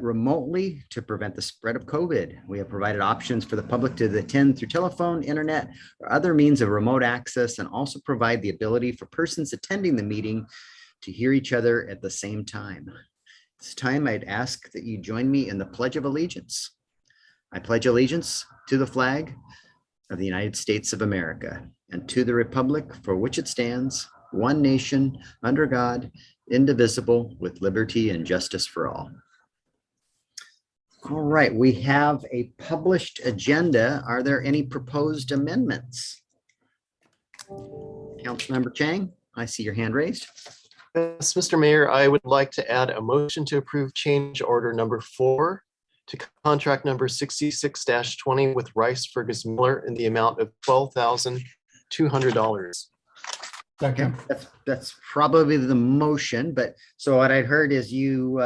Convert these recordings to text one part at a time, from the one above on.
remotely to prevent the spread of COVID. We have provided options for the public to attend through telephone, internet, or other means of remote access, and also provide the ability for persons attending the meeting to hear each other at the same time. This time I'd ask that you join me in the Pledge of Allegiance. I pledge allegiance to the flag of the United States of America and to the republic for which it stands, one nation, under God, indivisible, with liberty and justice for all. All right, we have a published agenda. Are there any proposed amendments? Councilmember Chang, I see your hand raised. Yes, Mr. Mayor, I would like to add a motion to approve change order number 4 to contract number 66-20 with Rice Fergus Miller in the amount of $12,200. Second. That's probably the motion, but so what I heard is you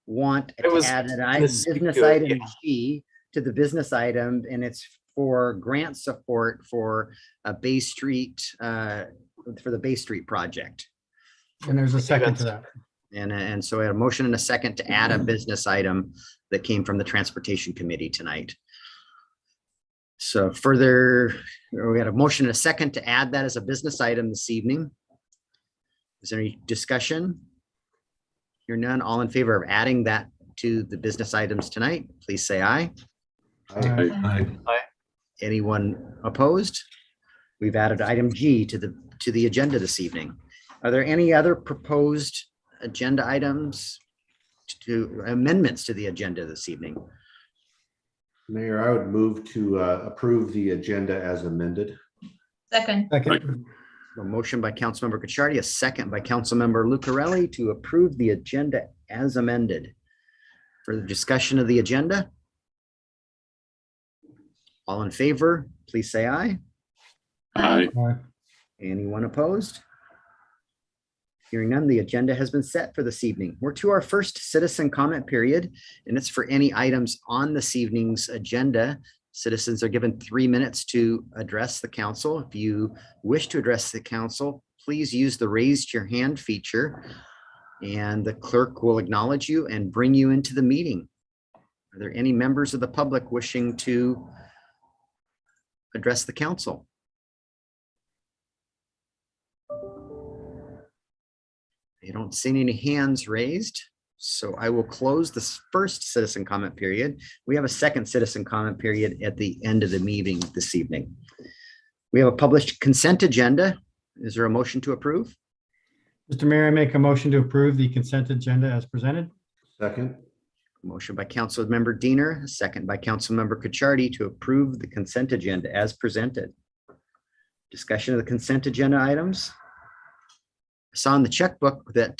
want to add an item, business item G to the business item, and it's for grant support for a Bay Street, for the Bay Street project. And there's a second to that. And so we had a motion and a second to add a business item that came from the Transportation Committee tonight. So further, we had a motion and a second to add that as a business item this evening. Is there any discussion? Hear none, all in favor of adding that to the business items tonight, please say aye. Aye. Aye. Anyone opposed? We've added item G to the agenda this evening. Are there any other proposed agenda items to amendments to the agenda this evening? Mayor, I would move to approve the agenda as amended. Second. A motion by Councilmember Cacciardi, a second by Councilmember Lucarelli to approve the agenda as amended. Further discussion of the agenda? All in favor, please say aye. Aye. Anyone opposed? Hearing none, the agenda has been set for this evening. We're to our first citizen comment period, and it's for any items on this evening's agenda. Citizens are given 3 minutes to address the council. If you wish to address the council, please use the raise your hand feature, and the clerk will acknowledge you and bring you into the meeting. Are there any members of the public wishing to address the council? I don't see any hands raised, so I will close this first citizen comment period. We have a second citizen comment period at the end of the meeting this evening. We have a published consent agenda. Is there a motion to approve? Mr. Mayor, I make a motion to approve the consent agenda as presented. Second. Motion by Councilmember Diener, second by Councilmember Cacciardi to approve the consent agenda as presented. Discussion of the consent agenda items. I saw in the checkbook that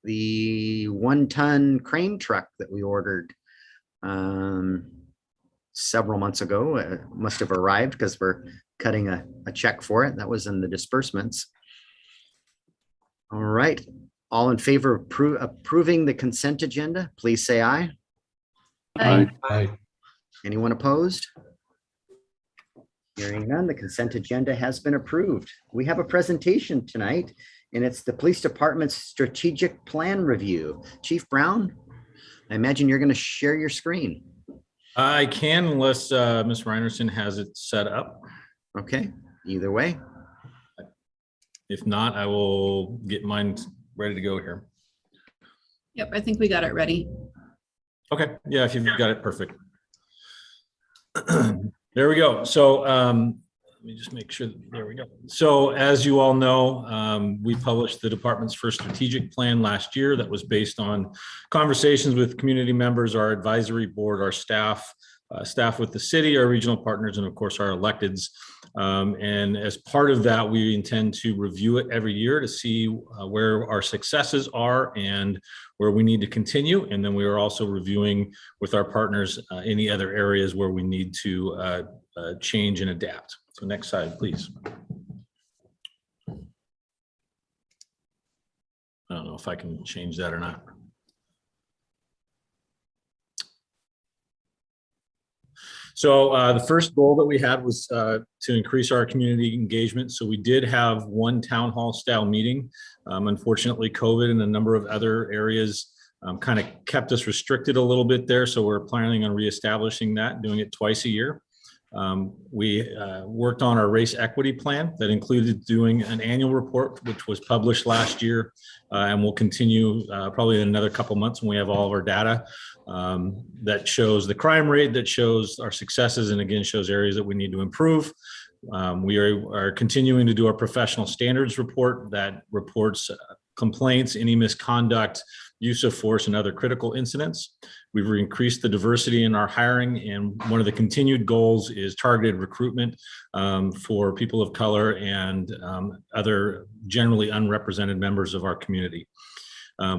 the 1-ton crane truck that we ordered several months ago must have arrived because we're cutting a check for it. That was in the disbursements. All right. All in favor of approving the consent agenda, please say aye. Aye. Anyone opposed? Hearing none, the consent agenda has been approved. We have a presentation tonight, and it's the Police Department's Strategic Plan Review. Chief Brown, I imagine you're going to share your screen. I can, unless Ms. Reinerson has it set up. Okay, either way. If not, I will get mine ready to go here. Yep, I think we got it ready. Okay, yeah, if you've got it, perfect. There we go. So let me just make sure, there we go. So as you all know, we published the department's first strategic plan last year that was based on conversations with community members, our advisory board, our staff with the city, our regional partners, and of course our electeds. And as part of that, we intend to review it every year to see where our successes are and where we need to continue. And then we are also reviewing with our partners any other areas where we need to change and adapt. So next slide, please. I don't know if I can change that or not. So the first goal that we had was to increase our community engagement. So we did have one town hall style meeting. Unfortunately, COVID and a number of other areas kind of kept us restricted a little bit there. So we're planning on reestablishing that, doing it twice a year. We worked on our race equity plan that included doing an annual report, which was published last year, and will continue probably in another couple months when we have all of our data that shows the crime rate, that shows our successes, and again shows areas that we need to improve. We are continuing to do our professional standards report that reports complaints, any misconduct, use of force, and other critical incidents. We've increased the diversity in our hiring, and one of the continued goals is targeted recruitment for people of color and other generally unrepresented members of our community.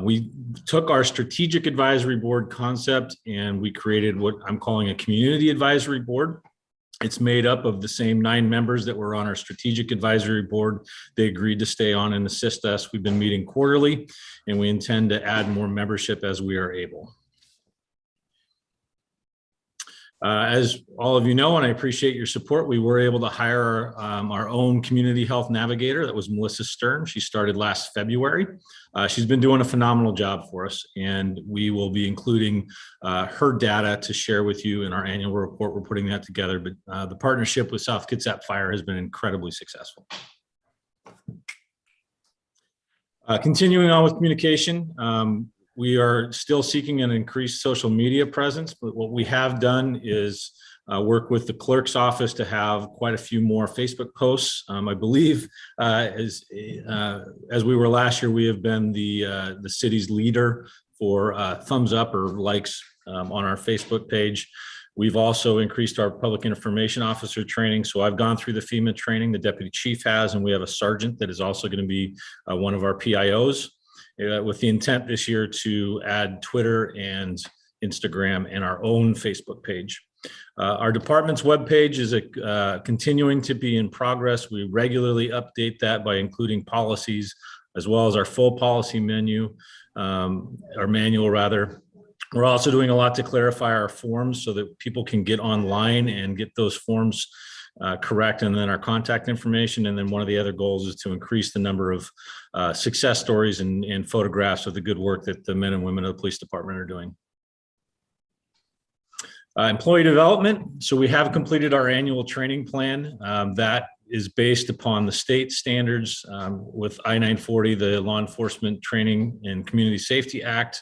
We took our strategic advisory board concept and we created what I'm calling a community advisory board. It's made up of the same 9 members that were on our strategic advisory board. They agreed to stay on and assist us. We've been meeting quarterly, and we intend to add more membership as we are able. As all of you know, and I appreciate your support, we were able to hire our own community health navigator. That was Melissa Stern. She started last February. She's been doing a phenomenal job for us, and we will be including her data to share with you in our annual report. We're putting that together, but the partnership with South Kitsap Fire has been incredibly successful. Continuing on with communication, we are still seeking an increased social media presence, but what we have done is work with the clerk's office to have quite a few more Facebook posts. I believe as we were last year, we have been the city's leader for thumbs up or likes on our Facebook page. We've also increased our public information officer training. So I've gone through the FEMA training, the deputy chief has, and we have a sergeant that is also going to be one of our PIOs. With the intent this year to add Twitter and Instagram and our own Facebook page. Our department's webpage is continuing to be in progress. We regularly update that by including policies as well as our full policy menu, our manual rather. We're also doing a lot to clarify our forms so that people can get online and get those forms correct, and then our contact information. And then one of the other goals is to increase the number of success stories and photographs of the good work that the men and women of the police department are doing. Employee development. So we have completed our annual training plan that is based upon the state standards with I-940, the Law Enforcement Training and Community Safety Act,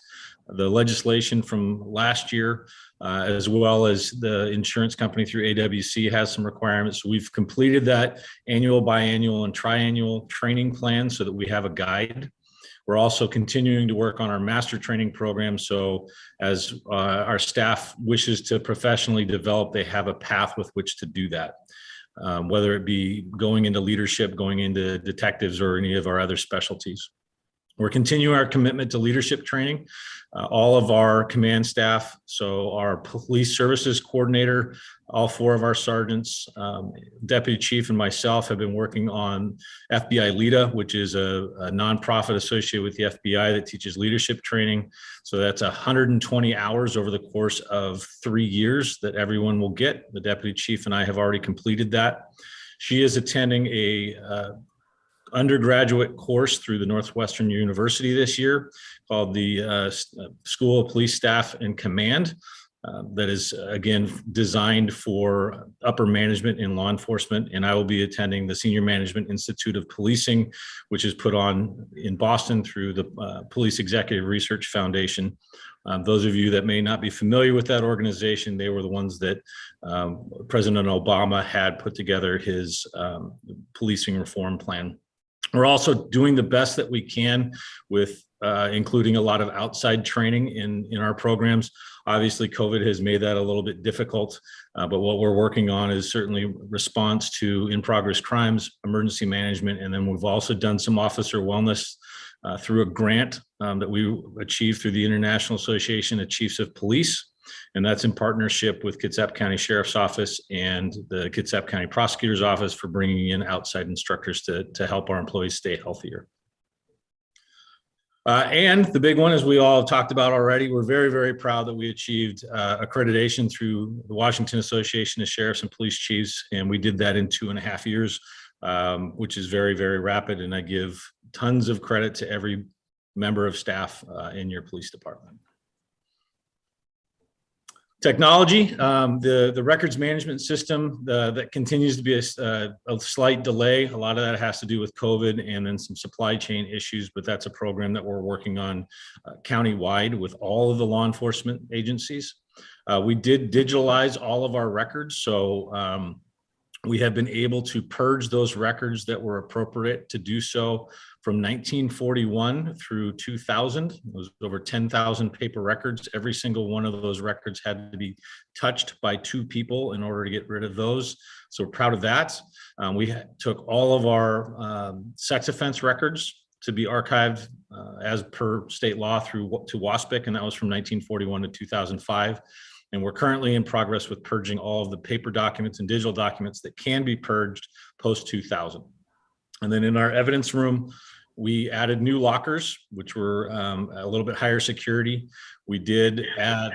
the legislation from last year, as well as the insurance company through AWC has some requirements. So we've completed that annual, biannual, and triannual training plan so that we have a guide. We're also continuing to work on our master training program. So as our staff wishes to professionally develop, they have a path with which to do that. Whether it be going into leadership, going into detectives, or any of our other specialties. We're continuing our commitment to leadership training. All of our command staff, so our police services coordinator, all 4 of our sergeants, deputy chief, and myself have been working on FBI LEADA, which is a nonprofit associated with the FBI that teaches leadership training. So that's 120 hours over the course of 3 years that everyone will get. The deputy chief and I have already completed that. She is attending a undergraduate course through the Northwestern University this year called the School of Police Staff and Command. That is, again, designed for upper management in law enforcement. And I will be attending the Senior Management Institute of Policing, which is put on in Boston through the Police Executive Research Foundation. Those of you that may not be familiar with that organization, they were the ones that President Obama had put together his policing reform plan. We're also doing the best that we can with including a lot of outside training in our programs. Obviously, COVID has made that a little bit difficult, but what we're working on is certainly response to in-progress crimes, emergency management, and then we've also done some officer wellness through a grant that we achieved through the International Association of Chiefs of Police. And that's in partnership with Kitsap County Sheriff's Office and the Kitsap County Prosecutor's Office for bringing in outside instructors to help our employees stay healthier. And the big one, as we all talked about already, we're very, very proud that we achieved accreditation through the Washington Association of Sheriffs and Police Chiefs. And we did that in 2.5 years, which is very, very rapid. And I give tons of credit to every member of staff in your police department. Technology, the records management system that continues to be a slight delay. A lot of that has to do with COVID and then some supply chain issues, but that's a program that we're working on countywide with all of the law enforcement agencies. We did digitalize all of our records, so we have been able to purge those records that were appropriate to do so from 1941 through 2000. It was over 10,000 paper records. Every single one of those records had to be touched by 2 people in order to get rid of those. So we're proud of that. We took all of our sex offense records to be archived as per state law to WASPIC, and that was from 1941 to 2005. And we're currently in progress with purging all of the paper documents and digital documents that can be purged post 2000. And then in our evidence room, we added new lockers, which were a little bit higher security. We did add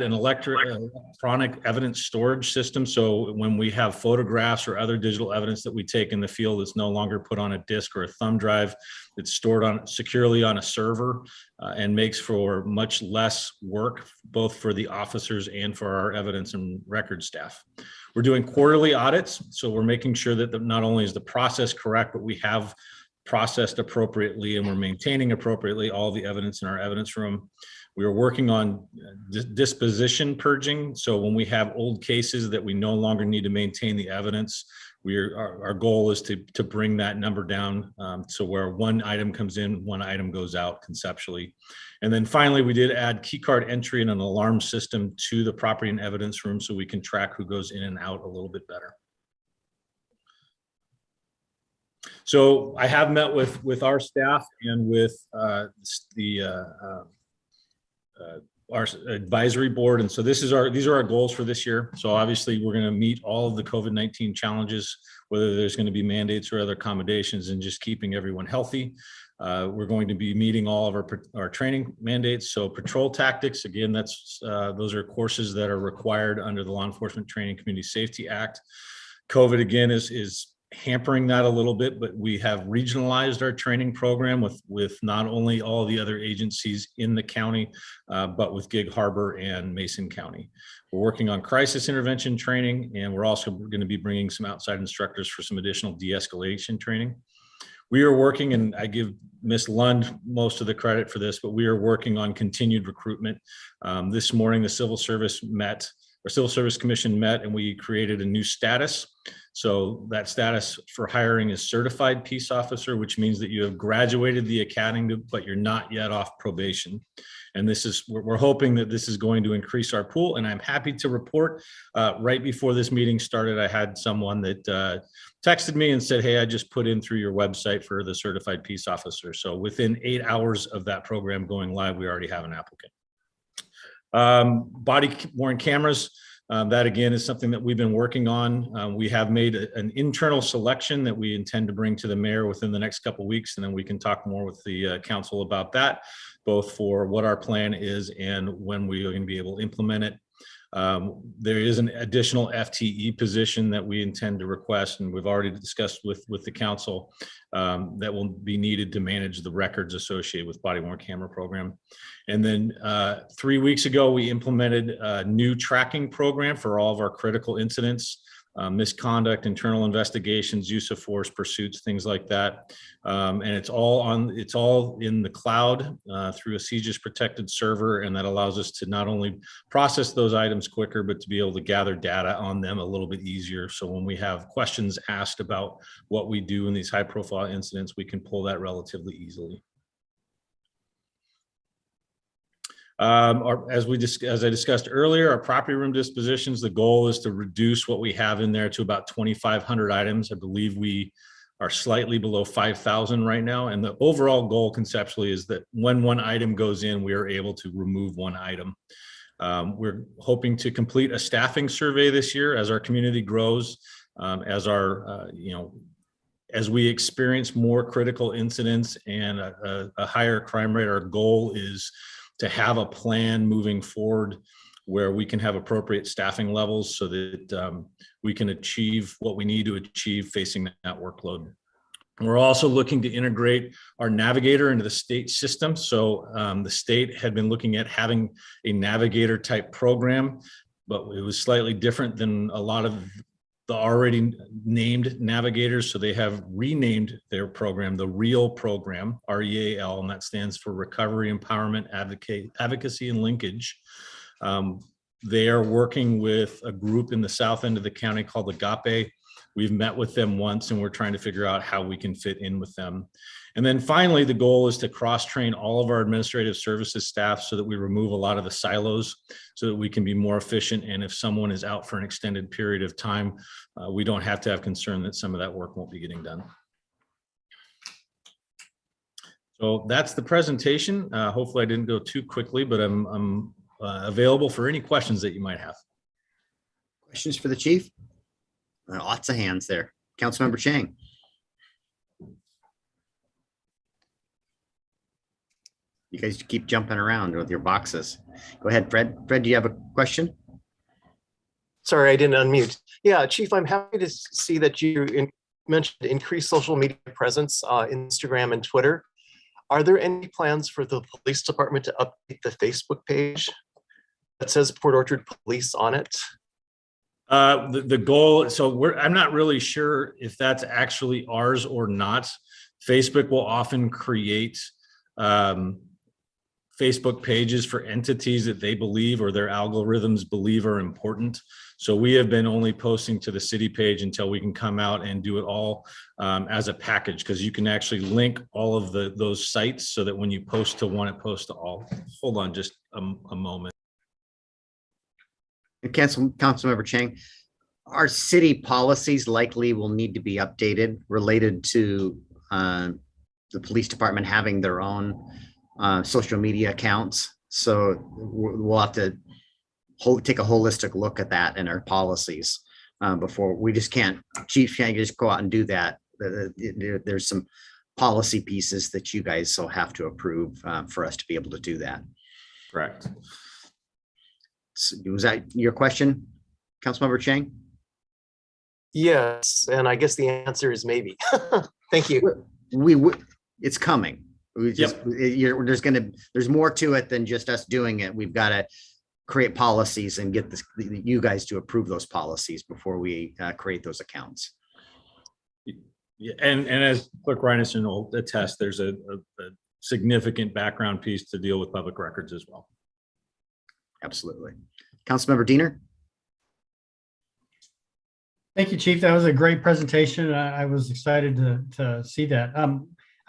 an electronic evidence storage system. So when we have photographs or other digital evidence that we take in the field, it's no longer put on a disk or a thumb drive. It's stored securely on a server and makes for much less work, both for the officers and for our evidence and record staff. We're doing quarterly audits. So we're making sure that not only is the process correct, but we have processed appropriately and we're maintaining appropriately all the evidence in our evidence room. We are working on disposition purging. So when we have old cases that we no longer need to maintain the evidence, our goal is to bring that number down. So where one item comes in, one item goes out conceptually. And then finally, we did add key card entry and an alarm system to the property and evidence room so we can track who goes in and out a little bit better. So I have met with our staff and with our advisory board. And so these are our goals for this year. So obviously we're going to meet all of the COVID-19 challenges, whether there's going to be mandates or other accommodations, and just keeping everyone healthy. We're going to be meeting all of our training mandates. So patrol tactics, again, those are courses that are required under the Law Enforcement Training Community Safety Act. COVID again is hampering that a little bit, but we have regionalized our training program with not only all the other agencies in the county, but with Gig Harbor and Mason County. We're working on crisis intervention training, and we're also going to be bringing some outside instructors for some additional de-escalation training. We are working, and I give Ms. Lund most of the credit for this, but we are working on continued recruitment. This morning, the Civil Service Commission met, and we created a new status. So that status for hiring is certified peace officer, which means that you have graduated the academy, but you're not yet off probation. And we're hoping that this is going to increase our pool. And I'm happy to report right before this meeting started, I had someone that texted me and said, hey, I just put in through your website for the certified peace officer. So within 8 hours of that program going live, we already have an applicant. Body worn cameras. That again is something that we've been working on. We have made an internal selection that we intend to bring to the mayor within the next couple of weeks, and then we can talk more with the council about that, both for what our plan is and when we are going to be able to implement it. There is an additional FTE position that we intend to request, and we've already discussed with the council that will be needed to manage the records associated with body worn camera program. And then 3 weeks ago, we implemented a new tracking program for all of our critical incidents, misconduct, internal investigations, use of force, pursuits, things like that. And it's all in the cloud through a CGIS protected server, and that allows us to not only process those items quicker, but to be able to gather data on them a little bit easier. So when we have questions asked about what we do in these high profile incidents, we can pull that relatively easily. As I discussed earlier, our property room dispositions, the goal is to reduce what we have in there to about 2,500 items. I believe we are slightly below 5,000 right now. And the overall goal conceptually is that when one item goes in, we are able to remove one item. We're hoping to complete a staffing survey this year as our community grows, as we experience more critical incidents and a higher crime rate. Our goal is to have a plan moving forward where we can have appropriate staffing levels so that we can achieve what we need to achieve facing that workload. We're also looking to integrate our Navigator into the state system. So the state had been looking at having a Navigator type program, but it was slightly different than a lot of the already named navigators. So they have renamed their program, the REAL program, REAL, and that stands for Recovery, Empowerment, Advocacy, and Linkage. They are working with a group in the south end of the county called Agape. We've met with them once, and we're trying to figure out how we can fit in with them. And then finally, the goal is to cross-train all of our administrative services staff so that we remove a lot of the silos so that we can be more efficient. And if someone is out for an extended period of time, we don't have to have concern that some of that work won't be getting done. So that's the presentation. Hopefully I didn't go too quickly, but I'm available for any questions that you might have. Questions for the chief? Lots of hands there. Councilmember Chang. You guys keep jumping around with your boxes. Go ahead, Fred. Fred, do you have a question? Sorry, I didn't unmute. Yeah, Chief, I'm happy to see that you mentioned increased social media presence, Instagram and Twitter. Are there any plans for the police department to update the Facebook page that says Port Orchard Police on it? The goal, so I'm not really sure if that's actually ours or not. Facebook will often create Facebook pages for entities that they believe or their algorithms believe are important. So we have been only posting to the city page until we can come out and do it all as a package, because you can actually link all of those sites so that when you post to one, it posts to all. Hold on just a moment. Councilmember Chang, our city policies likely will need to be updated related to the police department having their own social media accounts. So we'll have to take a holistic look at that in our policies before. We just can't, Chief can't just go out and do that. There's some policy pieces that you guys will have to approve for us to be able to do that. Correct. So was that your question, Councilmember Chang? Yes, and I guess the answer is maybe. Thank you. It's coming. There's more to it than just us doing it. We've got to create policies and get you guys to approve those policies before we create those accounts. Yeah, and as Clerk Reinerson will attest, there's a significant background piece to deal with public records as well. Absolutely. Councilmember Diener. Thank you, Chief. That was a great presentation. I was excited to see that.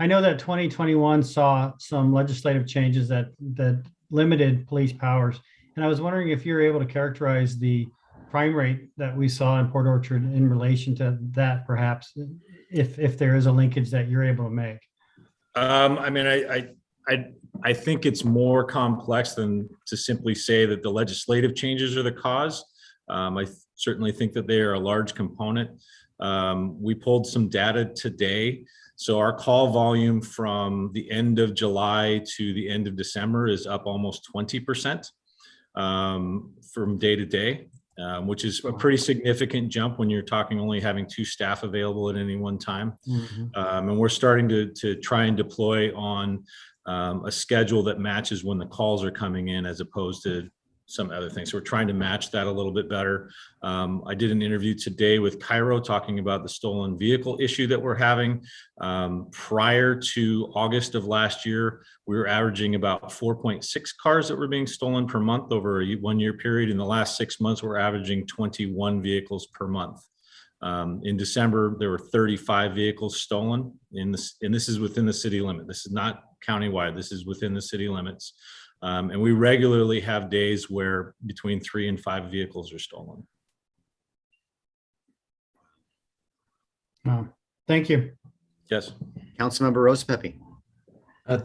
I know that 2021 saw some legislative changes that limited police powers. And I was wondering if you're able to characterize the crime rate that we saw in Port Orchard in relation to that, perhaps, if there is a linkage that you're able to make. I mean, I think it's more complex than to simply say that the legislative changes are the cause. I certainly think that they are a large component. We pulled some data today. So our call volume from the end of July to the end of December is up almost 20% from day to day, which is a pretty significant jump when you're talking only having 2 staff available at any one time. Mm-hmm. And we're starting to try and deploy on a schedule that matches when the calls are coming in as opposed to some other things. So we're trying to match that a little bit better. I did an interview today with Cairo talking about the stolen vehicle issue that we're having. Prior to August of last year, we were averaging about 4.6 cars that were being stolen per month over a 1-year period. In the last 6 months, we're averaging 21 vehicles per month. In December, there were 35 vehicles stolen and this is within the city limit. This is not countywide. This is within the city limits. And we regularly have days where between 3 and 5 vehicles are stolen. Thank you. Yes. Councilmember Rosepepe.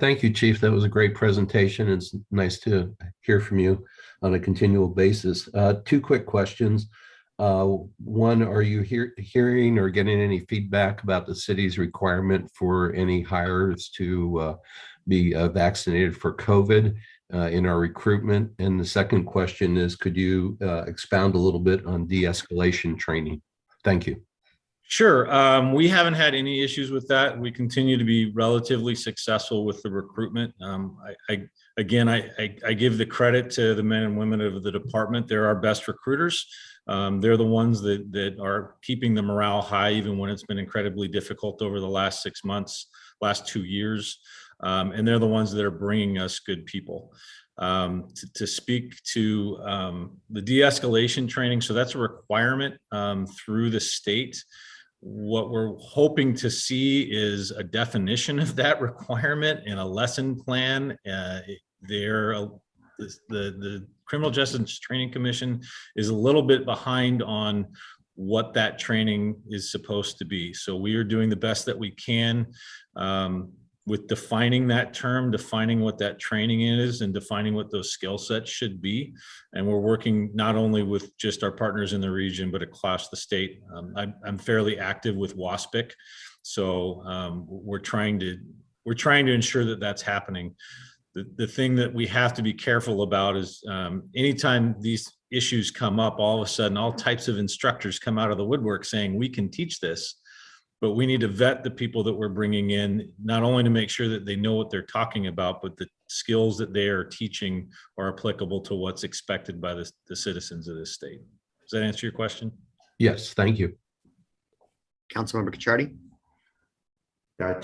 Thank you, Chief. That was a great presentation. It's nice to hear from you on a continual basis. 2 quick questions. One, are you hearing or getting any feedback about the city's requirement for any hires to be vaccinated for COVID in our recruitment? And the second question is, could you expound a little bit on de-escalation training? Thank you. Sure. We haven't had any issues with that. We continue to be relatively successful with the recruitment. I give the credit to the men and women of the department. They're our best recruiters. They're the ones that are keeping the morale high, even when it's been incredibly difficult over the last 6 months, last 2 years. And they're the ones that are bringing us good people. To speak to the de-escalation training, so that's a requirement through the state. What we're hoping to see is a definition of that requirement in a lesson plan. The Criminal Justice Training Commission is a little bit behind on what that training is supposed to be. So we are doing the best that we can with defining that term, defining what that training is, and defining what those skill sets should be. And we're working not only with just our partners in the region, but across the state. I'm fairly active with WASPIC, so we're trying to ensure that that's happening. The thing that we have to be careful about is anytime these issues come up, all of a sudden, all types of instructors come out of the woodwork saying, we can teach this. But we need to vet the people that we're bringing in, not only to make sure that they know what they're talking about, but the skills that they are teaching are applicable to what's expected by the citizens of this state. Does that answer your question? Yes, thank you. Councilmember Cacciardi?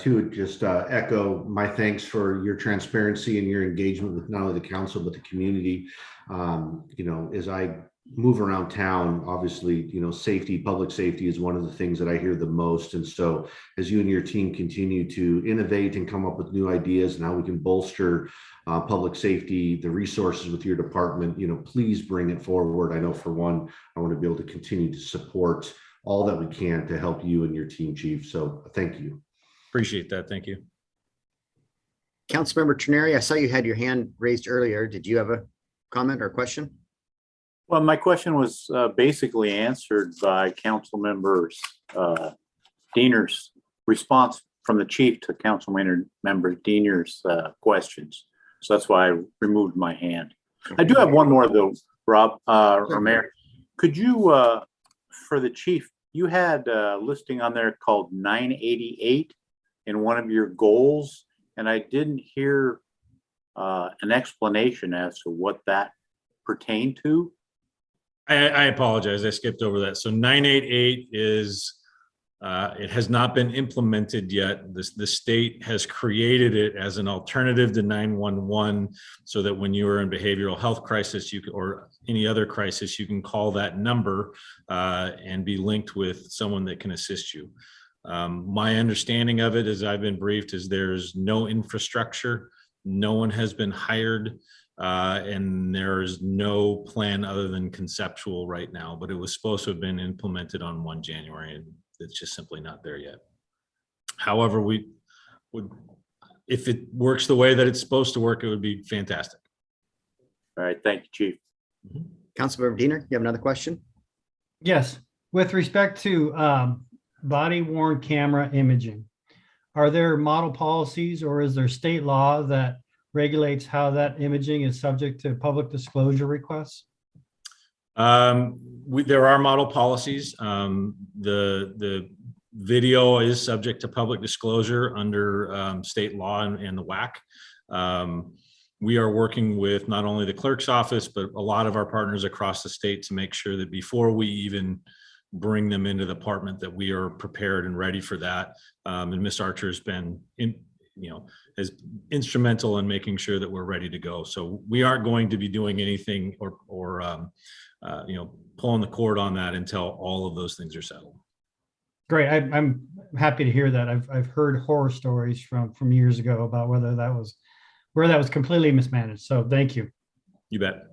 To just echo my thanks for your transparency and your engagement with not only the council, but the community. As I move around town, obviously, safety, public safety is one of the things that I hear the most. And so as you and your team continue to innovate and come up with new ideas and how we can bolster public safety, the resources with your department, please bring it forward. I know for one, I want to be able to continue to support all that we can to help you and your team, Chief. So thank you. Appreciate that. Thank you. Councilmember Trineri, I saw you had your hand raised earlier. Did you have a comment or question? Well, my question was basically answered by Councilmember Diener's response from the chief to Councilmember Diener's questions. So that's why I removed my hand. I do have one more though, Rob or Mayor. Could you, for the chief, you had a listing on there called 988 in one of your goals, and I didn't hear an explanation as to what that pertained to. I apologize. I skipped over that. So 988 is, it has not been implemented yet. The state has created it as an alternative to 911 so that when you are in behavioral health crisis, or any other crisis, you can call that number and be linked with someone that can assist you. My understanding of it, as I've been briefed, is there's no infrastructure. No one has been hired. And there's no plan other than conceptual right now, but it was supposed to have been implemented on 1 January, and it's just simply not there yet. However, we would, if it works the way that it's supposed to work, it would be fantastic. All right, thank you, Chief. Councilmember Diener, you have another question? Yes, with respect to body worn camera imaging, are there model policies or is there state law that regulates how that imaging is subject to public disclosure requests? There are model policies. The video is subject to public disclosure under state law and the WAC. We are working with not only the clerk's office, but a lot of our partners across the state to make sure that before we even bring them into the department, that we are prepared and ready for that. And Ms. Archer has been is instrumental in making sure that we're ready to go. So we aren't going to be doing anything or pulling the cord on that until all of those things are settled. Great. I'm happy to hear that. I've heard horror stories from years ago about where that was completely mismanaged. So thank you. You bet.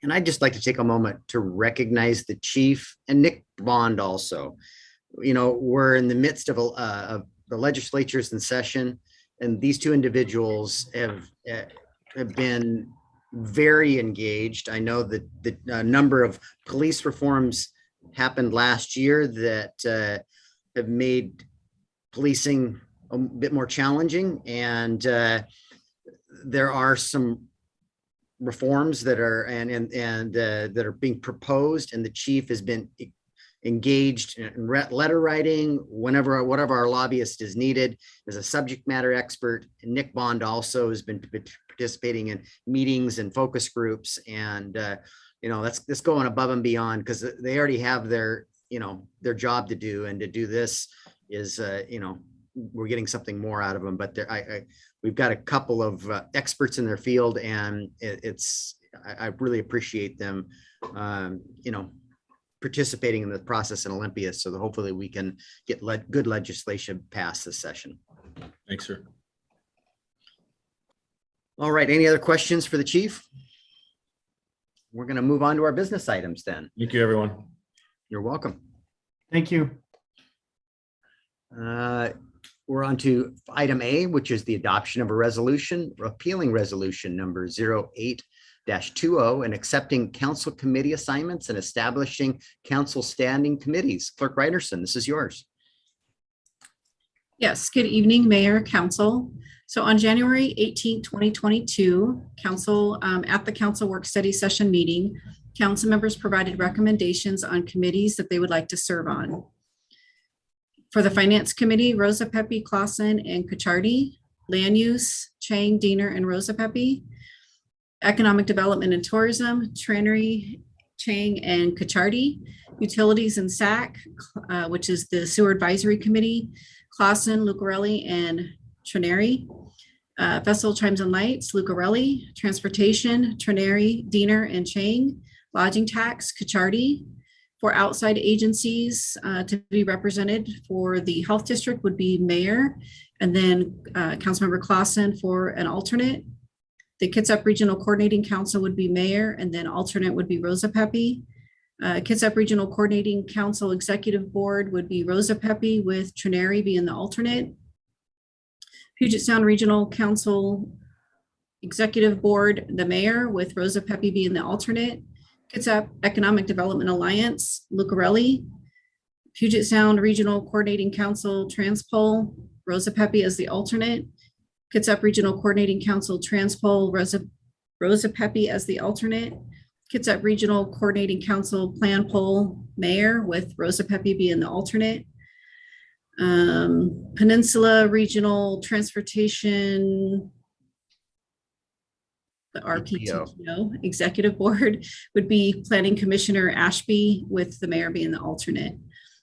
And I'd just like to take a moment to recognize the chief and Nick Bond also. We're in the midst of the legislature's in session, and these two individuals have been very engaged. I know that the number of police reforms happened last year that have made policing a bit more challenging, and there are some reforms that are that are being proposed, and the chief has been engaged in letter writing whenever, whatever our lobbyist is needed, as a subject matter expert. And Nick Bond also has been participating in meetings and focus groups, and that's going above and beyond, because they already have their job to do, and to do this is we're getting something more out of them. But we've got a couple of experts in their field, and I really appreciate them participating in the process in Olympia, so that hopefully we can get good legislation passed this session. Thanks, sir. All right, any other questions for the chief? We're going to move on to our business items then. Thank you, everyone. You're welcome. Thank you. We're on to item A, which is the adoption of a resolution, repealing resolution number 08-20, and accepting council committee assignments and establishing council standing committees. Clerk Ryderson, this is yours. Yes, good evening, Mayor, Council. So on January 18, 2022, Council, at the Council Work Study Session meeting, council members provided recommendations on committees that they would like to serve on. For the Finance Committee, Rosa Pepe, Clausen, and Kachardi. Land Use, Chang, Diener, and Rosa Pepe. Economic Development and Tourism, Trannery, Chang, and Kachardi. Utilities and SAC, which is the Sewer Advisory Committee, Clausen, Lucarelli, and Traneri. Festival Chimes and Lights, Lucarelli. Transportation, Traneri, Diener, and Chang. Lodging Tax, Kachardi. For outside agencies to be represented for the Health District would be Mayor, and then Councilmember Clausen for an alternate. The Kitsap Regional Coordinating Council would be Mayor, and then alternate would be Rosa Pepe. Kitsap Regional Coordinating Council Executive Board would be Rosa Pepe, with Traneri being the alternate. Puget Sound Regional Council Executive Board, the Mayor, with Rosa Pepe being the alternate. Kitsap Economic Development Alliance, Lucarelli. Puget Sound Regional Coordinating Council Transpol, Rosa Pepe as the alternate. Kitsap Regional Coordinating Council Transpol, Rosa Pepe as the alternate. Kitsap Regional Coordinating Council Plan Pol, Mayor, with Rosa Pepe being the alternate. Peninsula Regional Transportation, the RPTO Executive Board would be Planning Commissioner Ashby, with the mayor being the alternate.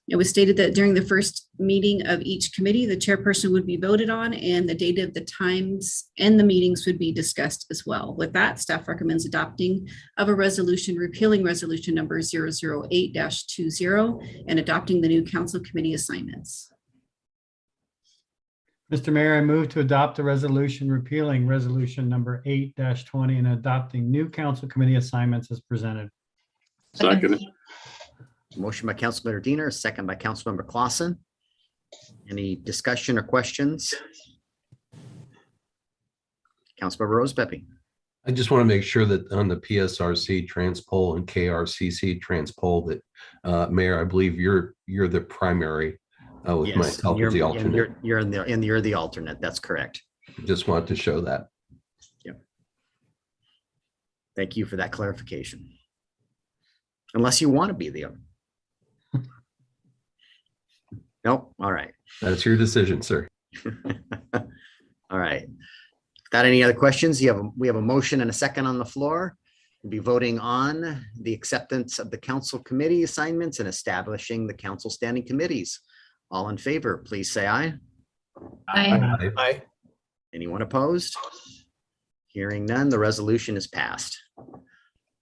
It was stated that during the first meeting of each committee, the chairperson would be voted on, and the date of the times and the meetings would be discussed as well. With that, staff recommends adopting of a resolution repealing resolution number 008-20 and adopting the new council committee assignments. Mr. Mayor, I move to adopt a resolution repealing resolution number 8-20 and adopting new council committee assignments as presented. Second. Motion by Councilmember Diener, second by Councilmember Clausen. Any discussion or questions? Councilmember Rose Pepe. I just want to make sure that on the PSRC Transpol and KRCC Transpol that Mayor, I believe you're the primary with Yes, myself as the alternate. You're the alternate. That's correct. Just want to show that. Yep. Thank you for that clarification. Unless you want to be the other. Nope. All right. That's your decision, sir. All right. Without any other questions, we have a motion and a second on the floor. We'll be voting on the acceptance of the council committee assignments and establishing the council standing committees. All in favor, please say aye. Aye. Aye. Anyone opposed? Hearing none, the resolution is passed.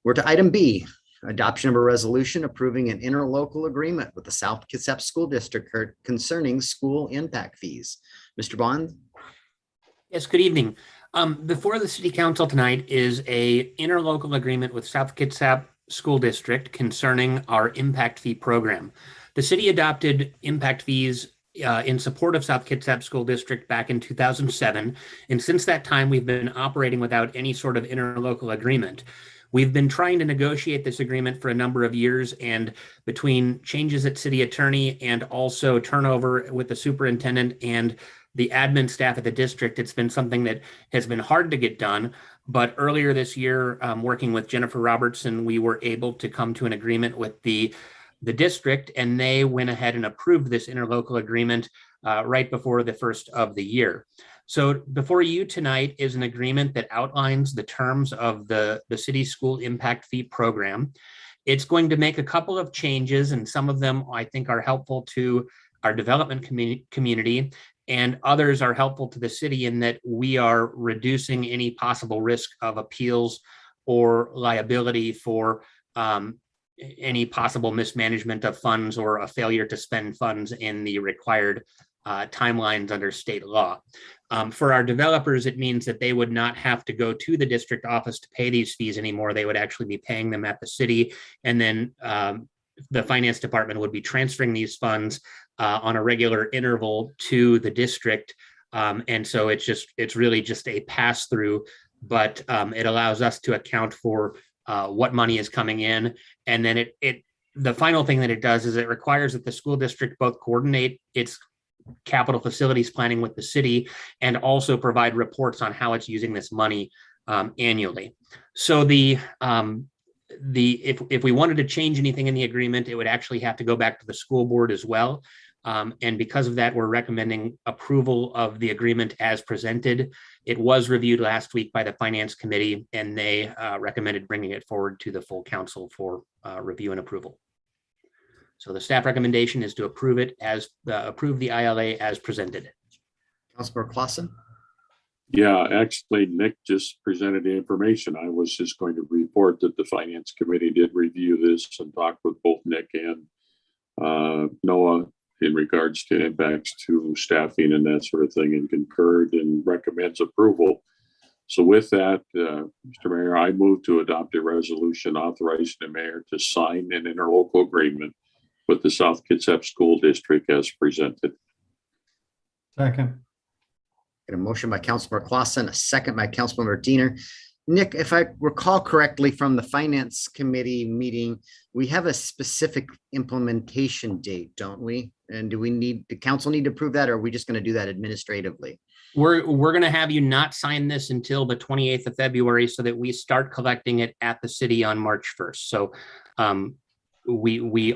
We're to item B, adoption of a resolution approving an interlocal agreement with the South Kitsap School District concerning school impact fees. Mr. Bond? Yes, good evening. Before the City Council tonight is a interlocal agreement with South Kitsap School District concerning our impact fee program. The city adopted impact fees in support of South Kitsap School District back in 2007. And since that time, we've been operating without any sort of interlocal agreement. We've been trying to negotiate this agreement for a number of years, and between changes at city attorney and also turnover with the superintendent and the admin staff at the district, it's been something that has been hard to get done. But earlier this year, working with Jennifer Robertson, we were able to come to an agreement with the the district, and they went ahead and approved this interlocal agreement right before the first of the year. So before you tonight is an agreement that outlines the terms of the city school impact fee program. It's going to make a couple of changes, and some of them I think are helpful to our development community, and others are helpful to the city in that we are reducing any possible risk of appeals or liability for any possible mismanagement of funds or a failure to spend funds in the required timelines under state law. For our developers, it means that they would not have to go to the district office to pay these fees anymore. They would actually be paying them at the city, and then the finance department would be transferring these funds on a regular interval to the district. And so it's really just a pass through, but it allows us to account for what money is coming in. And then the final thing that it does is it requires that the school district both coordinate its capital facilities planning with the city and also provide reports on how it's using this money annually. So if we wanted to change anything in the agreement, it would actually have to go back to the school board as well. And because of that, we're recommending approval of the agreement as presented. It was reviewed last week by the finance committee, and they recommended bringing it forward to the full council for review and approval. So the staff recommendation is to approve it as approve the ILA as presented. Councilmember Clausen. Yeah, actually, Nick just presented the information. I was just going to report that the finance committee did review this and talk with both Nick and Noah in regards to impacts to staffing and that sort of thing, and concurred and recommends approval. So with that, Mr. Mayor, I move to adopt a resolution authorizing the mayor to sign an interlocal agreement with the South Kitsap School District as presented. Second. Got a motion by Councilmember Clausen, a second by Councilmember Diener. Nick, if I recall correctly from the finance committee meeting, we have a specific implementation date, don't we? And do the council need to approve that, or are we just going to do that administratively? We're going to have you not sign this until the 28th of February so that we start collecting it at the city on March 1st. So we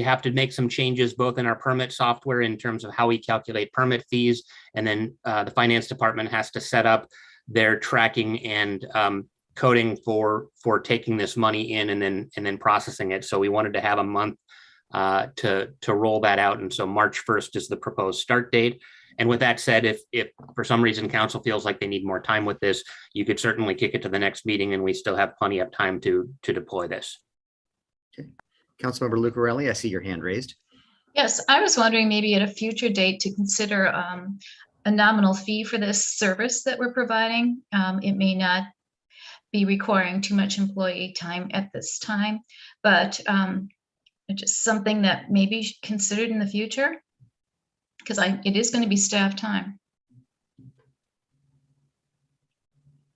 have to make some changes both in our permit software in terms of how we calculate permit fees, and then the finance department has to set up their tracking and coding for taking this money in and then processing it. So we wanted to have a month to roll that out, and so March 1st is the proposed start date. And with that said, if for some reason council feels like they need more time with this, you could certainly kick it to the next meeting, and we still have plenty of time to deploy this. Okay. Councilmember Lucarelli, I see your hand raised. Yes, I was wondering maybe at a future date to consider a nominal fee for this service that we're providing. It may not be requiring too much employee time at this time, but just something that may be considered in the future, because it is going to be staff time.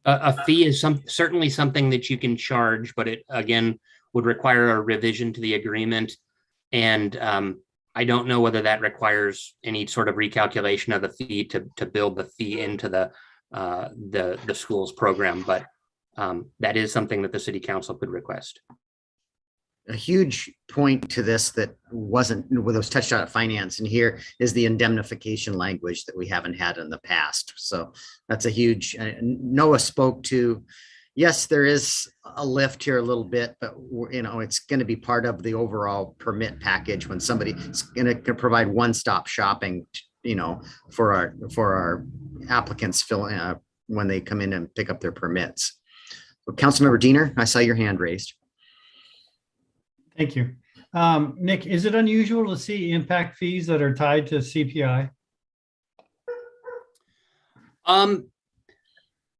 A fee is certainly something that you can charge, but it again would require a revision to the agreement. And I don't know whether that requires any sort of recalculation of the fee to build the fee into the school's program, but that is something that the city council could request. A huge point to this that was touched on at finance, and here is the indemnification language that we haven't had in the past. So that's a huge, Noah spoke to, yes, there is a lift here a little bit, but it's going to be part of the overall permit package when somebody's going to provide one-stop shopping, for our applicants when they come in and pick up their permits. So Councilmember Diener, I saw your hand raised. Thank you. Nick, is it unusual to see impact fees that are tied to CPI?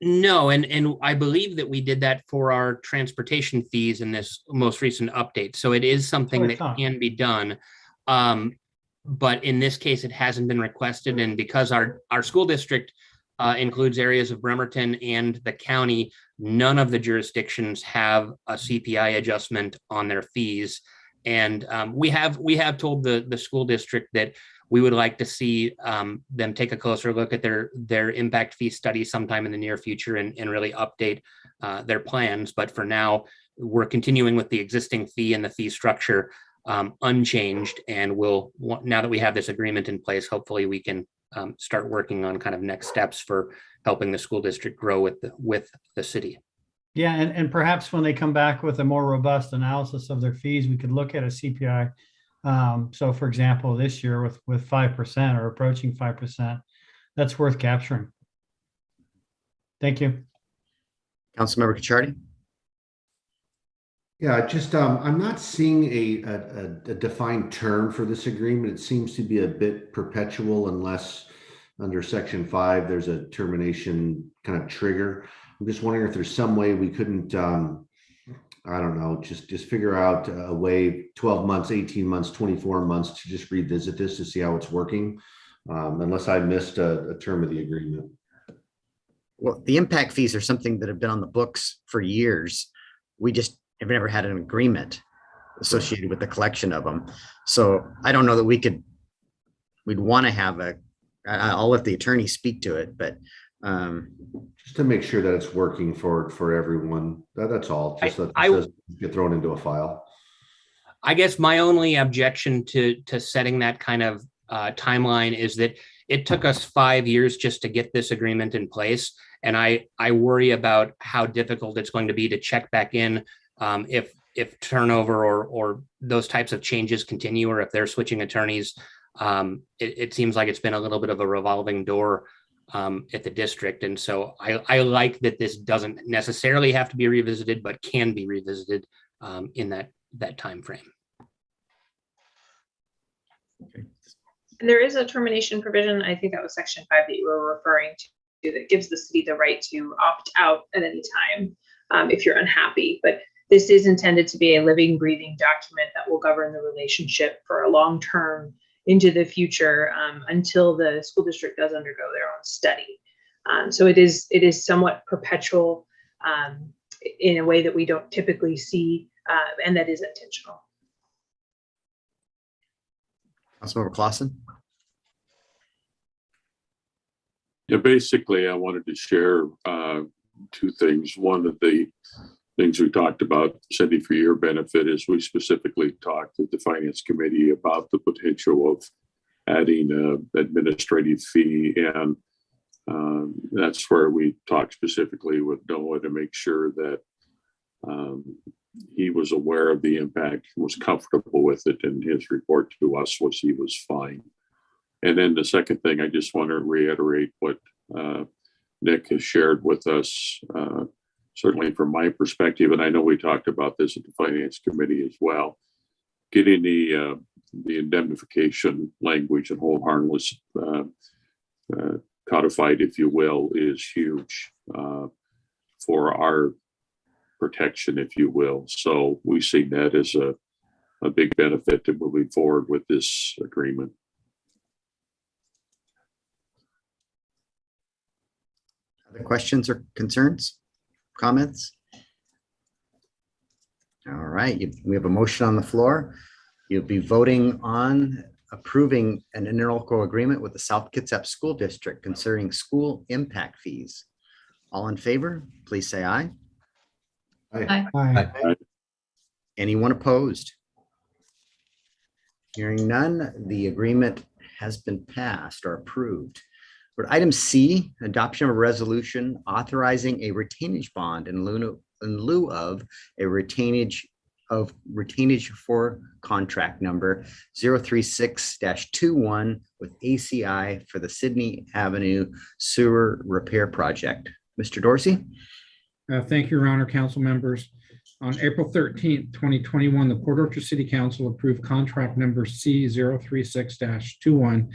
No, and I believe that we did that for our transportation fees in this most recent update. So it is something that can be done. But in this case, it hasn't been requested. And because our school district includes areas of Bremerton and the county, none of the jurisdictions have a CPI adjustment on their fees. And we have told the school district that we would like to see them take a closer look at their impact fee study sometime in the near future and really update their plans. But for now, we're continuing with the existing fee and the fee structure unchanged. And now that we have this agreement in place, hopefully we can start working on kind of next steps for helping the school district grow with the city. Yeah, and perhaps when they come back with a more robust analysis of their fees, we could look at a CPI. So for example, this year with 5% or approaching 5%, that's worth capturing. Thank you. Councilmember Cacciardi? Yeah, just I'm not seeing a defined term for this agreement. It seems to be a bit perpetual unless under Section 5 there's a termination kind of trigger. I'm just wondering if there's some way we couldn't, I don't know, just figure out a way, 12 months, 18 months, 24 months to just revisit this to see how it's working, unless I missed a term of the agreement. Well, the impact fees are something that have been on the books for years. We just have never had an agreement associated with the collection of them. So I don't know that we'd want to have I'll let the attorney speak to it, but just to make sure that it's working for everyone. That's all. Just that I it doesn't get thrown into a file. I guess my only objection to setting that kind of timeline is that it took us 5 years just to get this agreement in place. And I worry about how difficult it's going to be to check back in if turnover or those types of changes continue, or if they're switching attorneys. It seems like it's been a little bit of a revolving door at the district. And so I like that this doesn't necessarily have to be revisited, but can be revisited in that time frame. okay. And there is a termination provision, I think that was Section 5 that you were referring to, that gives the city the right to opt out at any time if you're unhappy. But this is intended to be a living, breathing document that will govern the relationship for a long term into the future until the school district does undergo their own study. So it is somewhat perpetual in a way that we don't typically see, and that is intentional. Councilmember Clausen? Yeah, basically, I wanted to share two things. One of the things we talked about, Cindy, for your benefit, is we specifically talked at the Finance Committee about the potential of adding an administrative fee. And that's where we talked specifically with Noah to make sure that he was aware of the impact, was comfortable with it, and his report to us was he was fine. And then the second thing, I just want to reiterate what Nick has shared with us, certainly from my perspective, and I know we talked about this at the Finance Committee as well, getting the indemnification language and hold harmless codified, if you will, is huge for our protection, if you will. So we see that as a big benefit to moving forward with this agreement. Other questions or concerns, comments? All right, we have a motion on the floor. You'll be voting on approving an interlocal agreement with the South Kitsap School District concerning school impact fees. All in favor, please say aye. Aye. Aye. Anyone opposed? Hearing none, the agreement has been passed or approved. For item C, adoption of a resolution authorizing a retainage bond in lieu of a retainage for contract number 036-21 with ACI for the Sydney Avenue Sewer Repair Project. Mr. Dorsey? Thank you, Your Honor, council members. On April 13th, 2021, the Port Orchard City Council approved contract number C036-21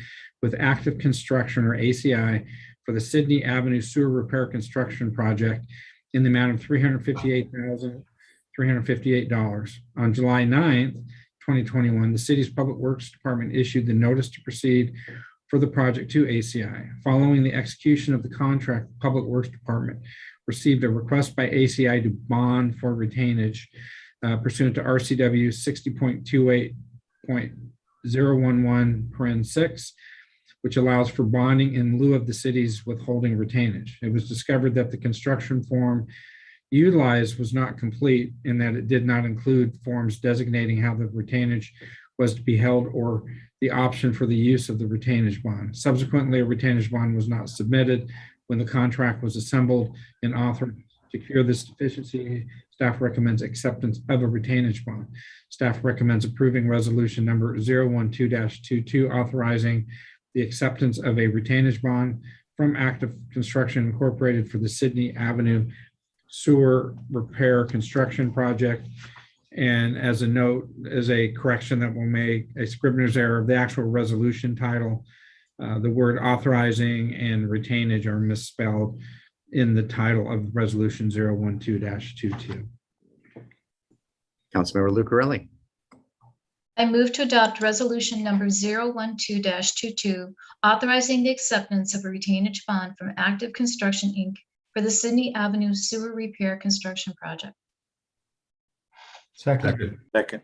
with Active Construction, or ACI, for the Sydney Avenue Sewer Repair Construction Project in the amount of $358,358. On July 9th, 2021, the city's Public Works Department issued the notice to proceed for the project to ACI. Following the execution of the contract, the Public Works Department received a request by ACI to bond for retainage pursuant to RCW 60.28.011(6), which allows for bonding in lieu of the city's withholding retainage. It was discovered that the construction form utilized was not complete in that it did not include forms designating how the retainage was to be held or the option for the use of the retainage bond. Subsequently, a retainage bond was not submitted when the contract was assembled and authored. To cure this deficiency, staff recommends acceptance of a retainage bond. Staff recommends approving resolution number 012-22, authorizing the acceptance of a retainage bond from Active Construction Incorporated for the Sydney Avenue Sewer Repair Construction Project. And as a note, as a correction that will make a Scribner's error of the actual resolution title, the word authorizing and retainage are misspelled in the title of resolution 012-22. Councilmember Lucarelli. I move to adopt resolution number 012-22, authorizing the acceptance of a retainage bond from Active Construction, Inc. for the Sydney Avenue Sewer Repair Construction Project. Second. Second.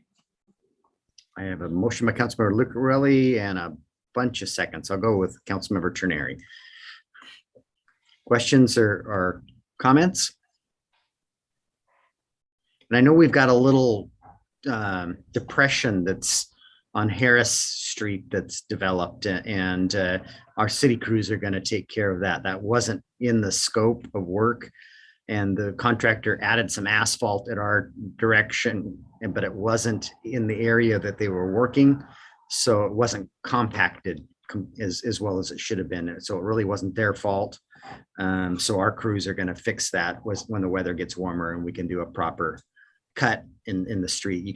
I have a motion by Councilmember Lucarelli and a bunch of seconds. I'll go with Councilmember Terneri. Questions or comments? And I know we've got a little depression that's on Harris Street that's developed, and our city crews are going to take care of that. That wasn't in the scope of work, and the contractor added some asphalt in our direction, but it wasn't in the area that they were working, so it wasn't compacted as well as it should have been. So it really wasn't their fault. So our crews are going to fix that when the weather gets warmer and we can do a proper cut in the street. You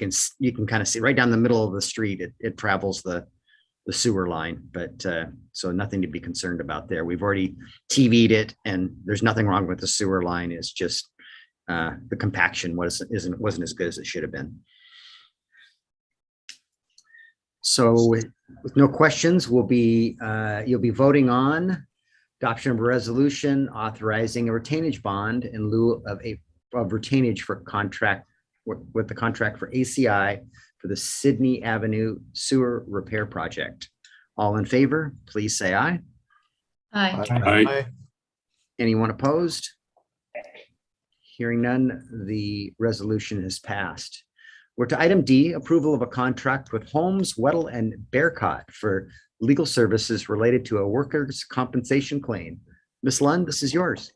can kind of see right down the middle of the street. It travels the sewer line, but so nothing to be concerned about there. We've already TV'd it, and there's nothing wrong with the sewer line. It's just the compaction wasn't as good as it should have been. So with no questions, you'll be voting on adoption of a resolution authorizing a retainage bond in lieu of retainage for contract with the contract for ACI for the Sydney Avenue Sewer Repair Project. All in favor, please say aye. Aye. Aye. Anyone opposed? Hearing none, the resolution has passed. We're to item D, approval of a contract with Holmes, Weddle, and Bearcot for legal services related to a workers' compensation claim. Ms. Lund, this is yours.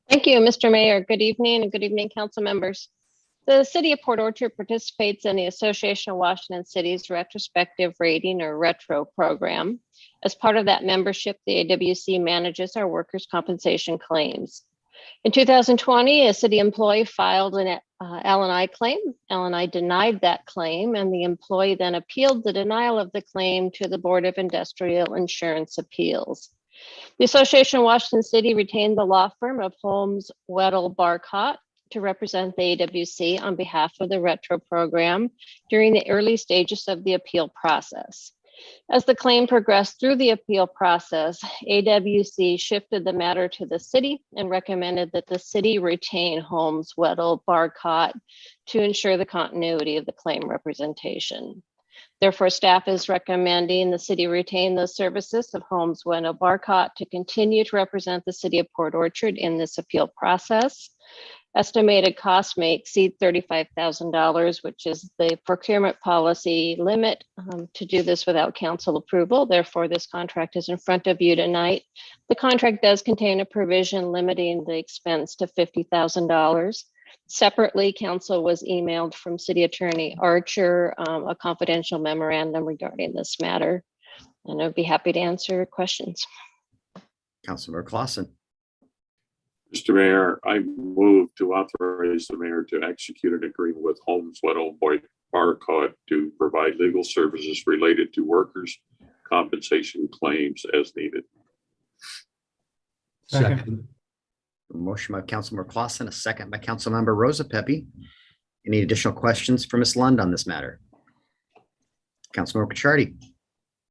Thank you, Mr. Mayor. Good evening, and good evening, council members. The City of Port Orchard participates in the Association of Washington Cities Retrospective Rating, or RETRO program. As part of that membership, the AWC manages our workers' compensation claims. In 2020, a city employee filed an L&I claim. L&I denied that claim, and the employee then appealed the denial of the claim to the Board of Industrial Insurance Appeals. The Association of Washington City retained the law firm of Holmes, Weddle, Bearcot to represent the AWC on behalf of the RETRO program during the early stages of the appeal process. As the claim progressed through the appeal process, AWC shifted the matter to the city and recommended that the city retain Holmes, Weddle, Bearcot to ensure the continuity of the claim representation. Therefore, staff is recommending the city retain the services of Holmes, Weddle, Bearcot to continue to represent the city of Port Orchard in this appeal process. Estimated cost may exceed $35,000, which is the procurement policy limit to do this without council approval. Therefore, this contract is in front of you tonight. The contract does contain a provision limiting the expense to $50,000. Separately, council was emailed from City Attorney Archer a confidential memorandum regarding this matter, and I'd be happy to answer questions. Councilmember Clausen. Mr. Mayor, I move to authorize the mayor to execute an agreement with Holmes, Weddle, Bearcot to provide legal services related to workers' compensation claims as needed. Second. A motion by Councilmember Clausen, a second by Councilmember Rosa Pepe. Any additional questions for Ms. Lund on this matter? Councilmember Pichardi.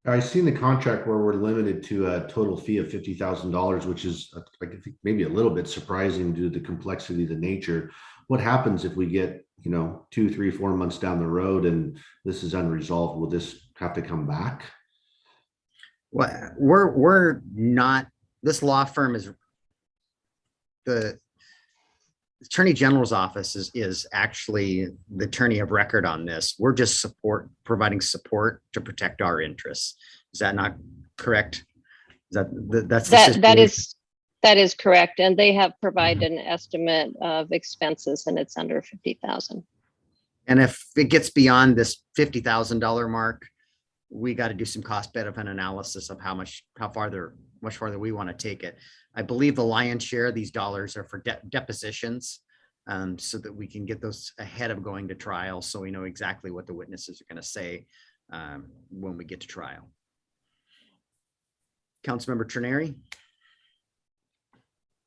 I've seen the contract where we're limited to a total fee of $50,000, which is I think maybe a little bit surprising due to the complexity of the nature. What happens if we get, 2, 3, 4 months down the road and this is unresolved? Will this have to come back? Well, we're not, this law firm is Attorney General's office is actually the attorney of record on this. We're just providing support to protect our interests. Is that not correct? That's the situation? That is correct. And they have provided an estimate of expenses and it's under 50,000. And if it gets beyond this $50,000 mark, we got to do some cost benefit analysis of much farther we want to take it. I believe the lion's share of these dollars are for depositions, so that we can get those ahead of going to trial. So we know exactly what the witnesses are going to say when we get to trial. Councilmember Trenary.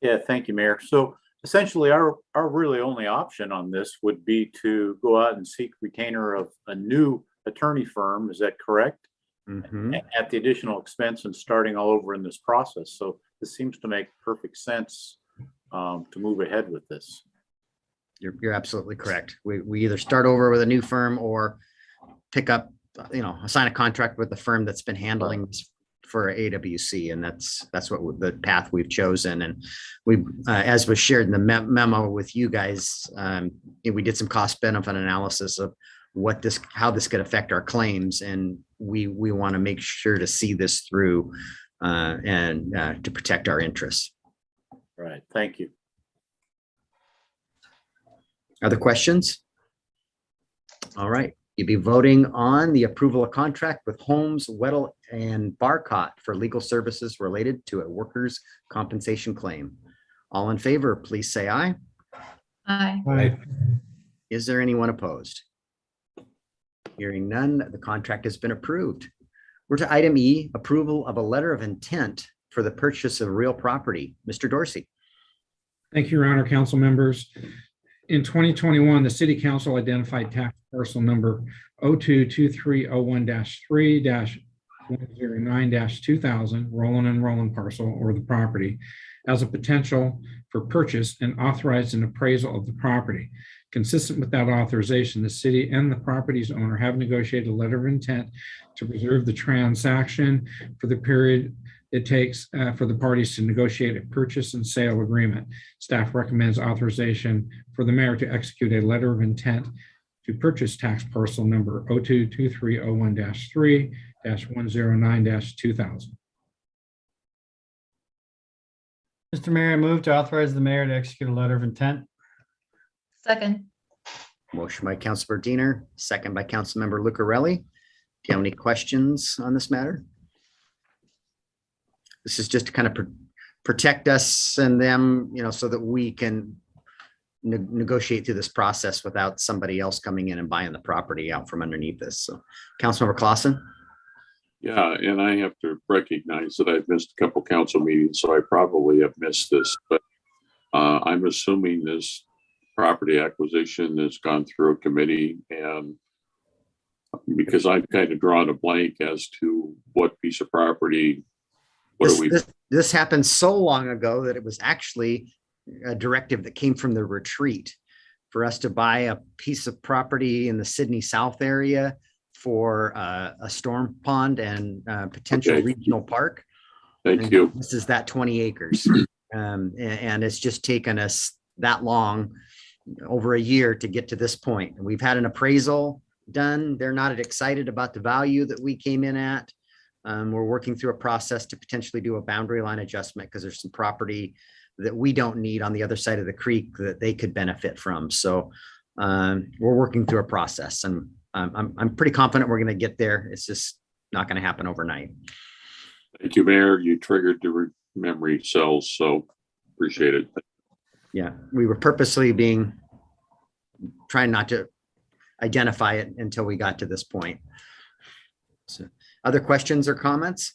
Yeah, thank you, Mayor. So essentially our really only option on this would be to go out and seek retainer of a new attorney firm. Is that correct? Mm-hmm. At the additional expense and starting all over in this process. So this seems to make perfect sense to move ahead with this. You're absolutely correct. We either start over with a new firm or pick up, sign a contract with the firm that's been handling this for AWC, and that's what the path we've chosen. And we, as was shared in the memo with you guys, we did some cost benefit analysis of how this could affect our claims, and we want to make sure to see this through and to protect our interests. Right. Thank you. Other questions? All right. You'd be voting on the approval of contract with Holmes, Weddle, and Bearcot for legal services related to a workers' compensation claim. All in favor, please say aye. Aye. Aye. Is there anyone opposed? Hearing none, the contract has been approved. We're to item E, approval of a letter of intent for the purchase of real property. Mr. Dorsey. Thank you, Your Honor, council members. In 2021, the City Council identified tax parcel number 022301-3-109-2000, Roland parcel or the property, as a potential for purchase and authorized an appraisal of the property. Consistent with that authorization, the city and the property's owner have negotiated a letter of intent to preserve the transaction for the period it takes for the parties to negotiate a purchase and sale agreement. Staff recommends authorization for the mayor to execute a letter of intent to purchase tax parcel number 022301-3-109-2000. Mr. Mayor, I move to authorize the mayor to execute a letter of intent. Second. Motion by Councilmember Diener, second by Councilmember Lucarelli. Do you have any questions on this matter? This is just to kind of protect us and them, so that we can negotiate through this process without somebody else coming in and buying the property out from underneath this. So, Councilmember Clausen. Yeah, and I have to recognize that I've missed a couple council meetings, so I probably have missed this, but I'm assuming this property acquisition has gone through a committee, and because I've kind of drawn a blank as to what piece of property. This happened so long ago that it was actually a directive that came from the retreat for us to buy a piece of property in the Sydney South area for a storm pond and potential regional park. Thank you. This is that 20 acres. And it's just taken us that long, over a year, to get to this point. And we've had an appraisal done. They're not excited about the value that we came in at. We're working through a process to potentially do a boundary line adjustment because there's some property that we don't need on the other side of the creek that they could benefit from. So we're working through a process, and I'm pretty confident we're going to get there. It's just not going to happen overnight. Thank you, Mayor. You triggered the memory cells, so appreciate it. Yeah, we were purposely trying not to identify it until we got to this point. So, other questions or comments?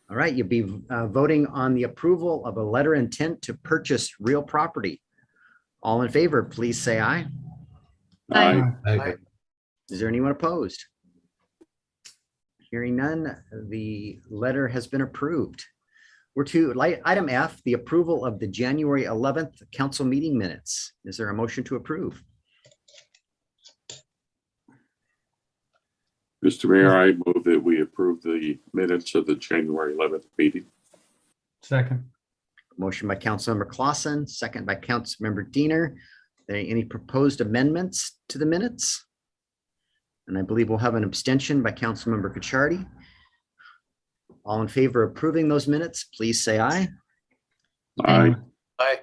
All right, you'll be voting on the approval of a letter of intent to purchase real property. All in favor, please say aye. Aye. Aye. Is there anyone opposed? Hearing none, the letter has been approved. We're to item F, the approval of the January 11th council meeting minutes. Is there a motion to approve? Mr. Mayor, I move that we approve the minutes of the January 11th meeting. Second. Motion by Councilmember Clausen, second by Councilmember Diener. Any proposed amendments to the minutes? And I believe we'll have an abstention by Councilmember Cacciardi. All in favor of approving those minutes, please say aye. Aye. Aye.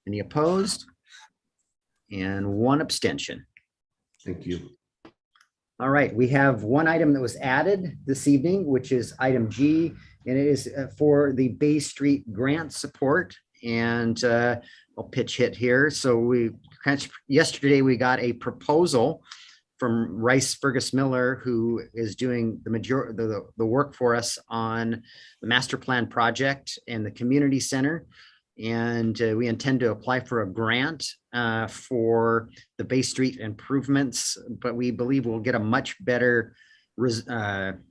Any opposed? And one abstention. Thank you. All right, we have one item that was added this evening, which is item G, and it is for the Bay Street grant support. And I'll pitch hit here. So yesterday we got a proposal from Rice Fergus Miller, who is doing the majority the work for us on the master plan project and the community center. And we intend to apply for a grant for the Bay Street improvements, but we believe we'll get a much better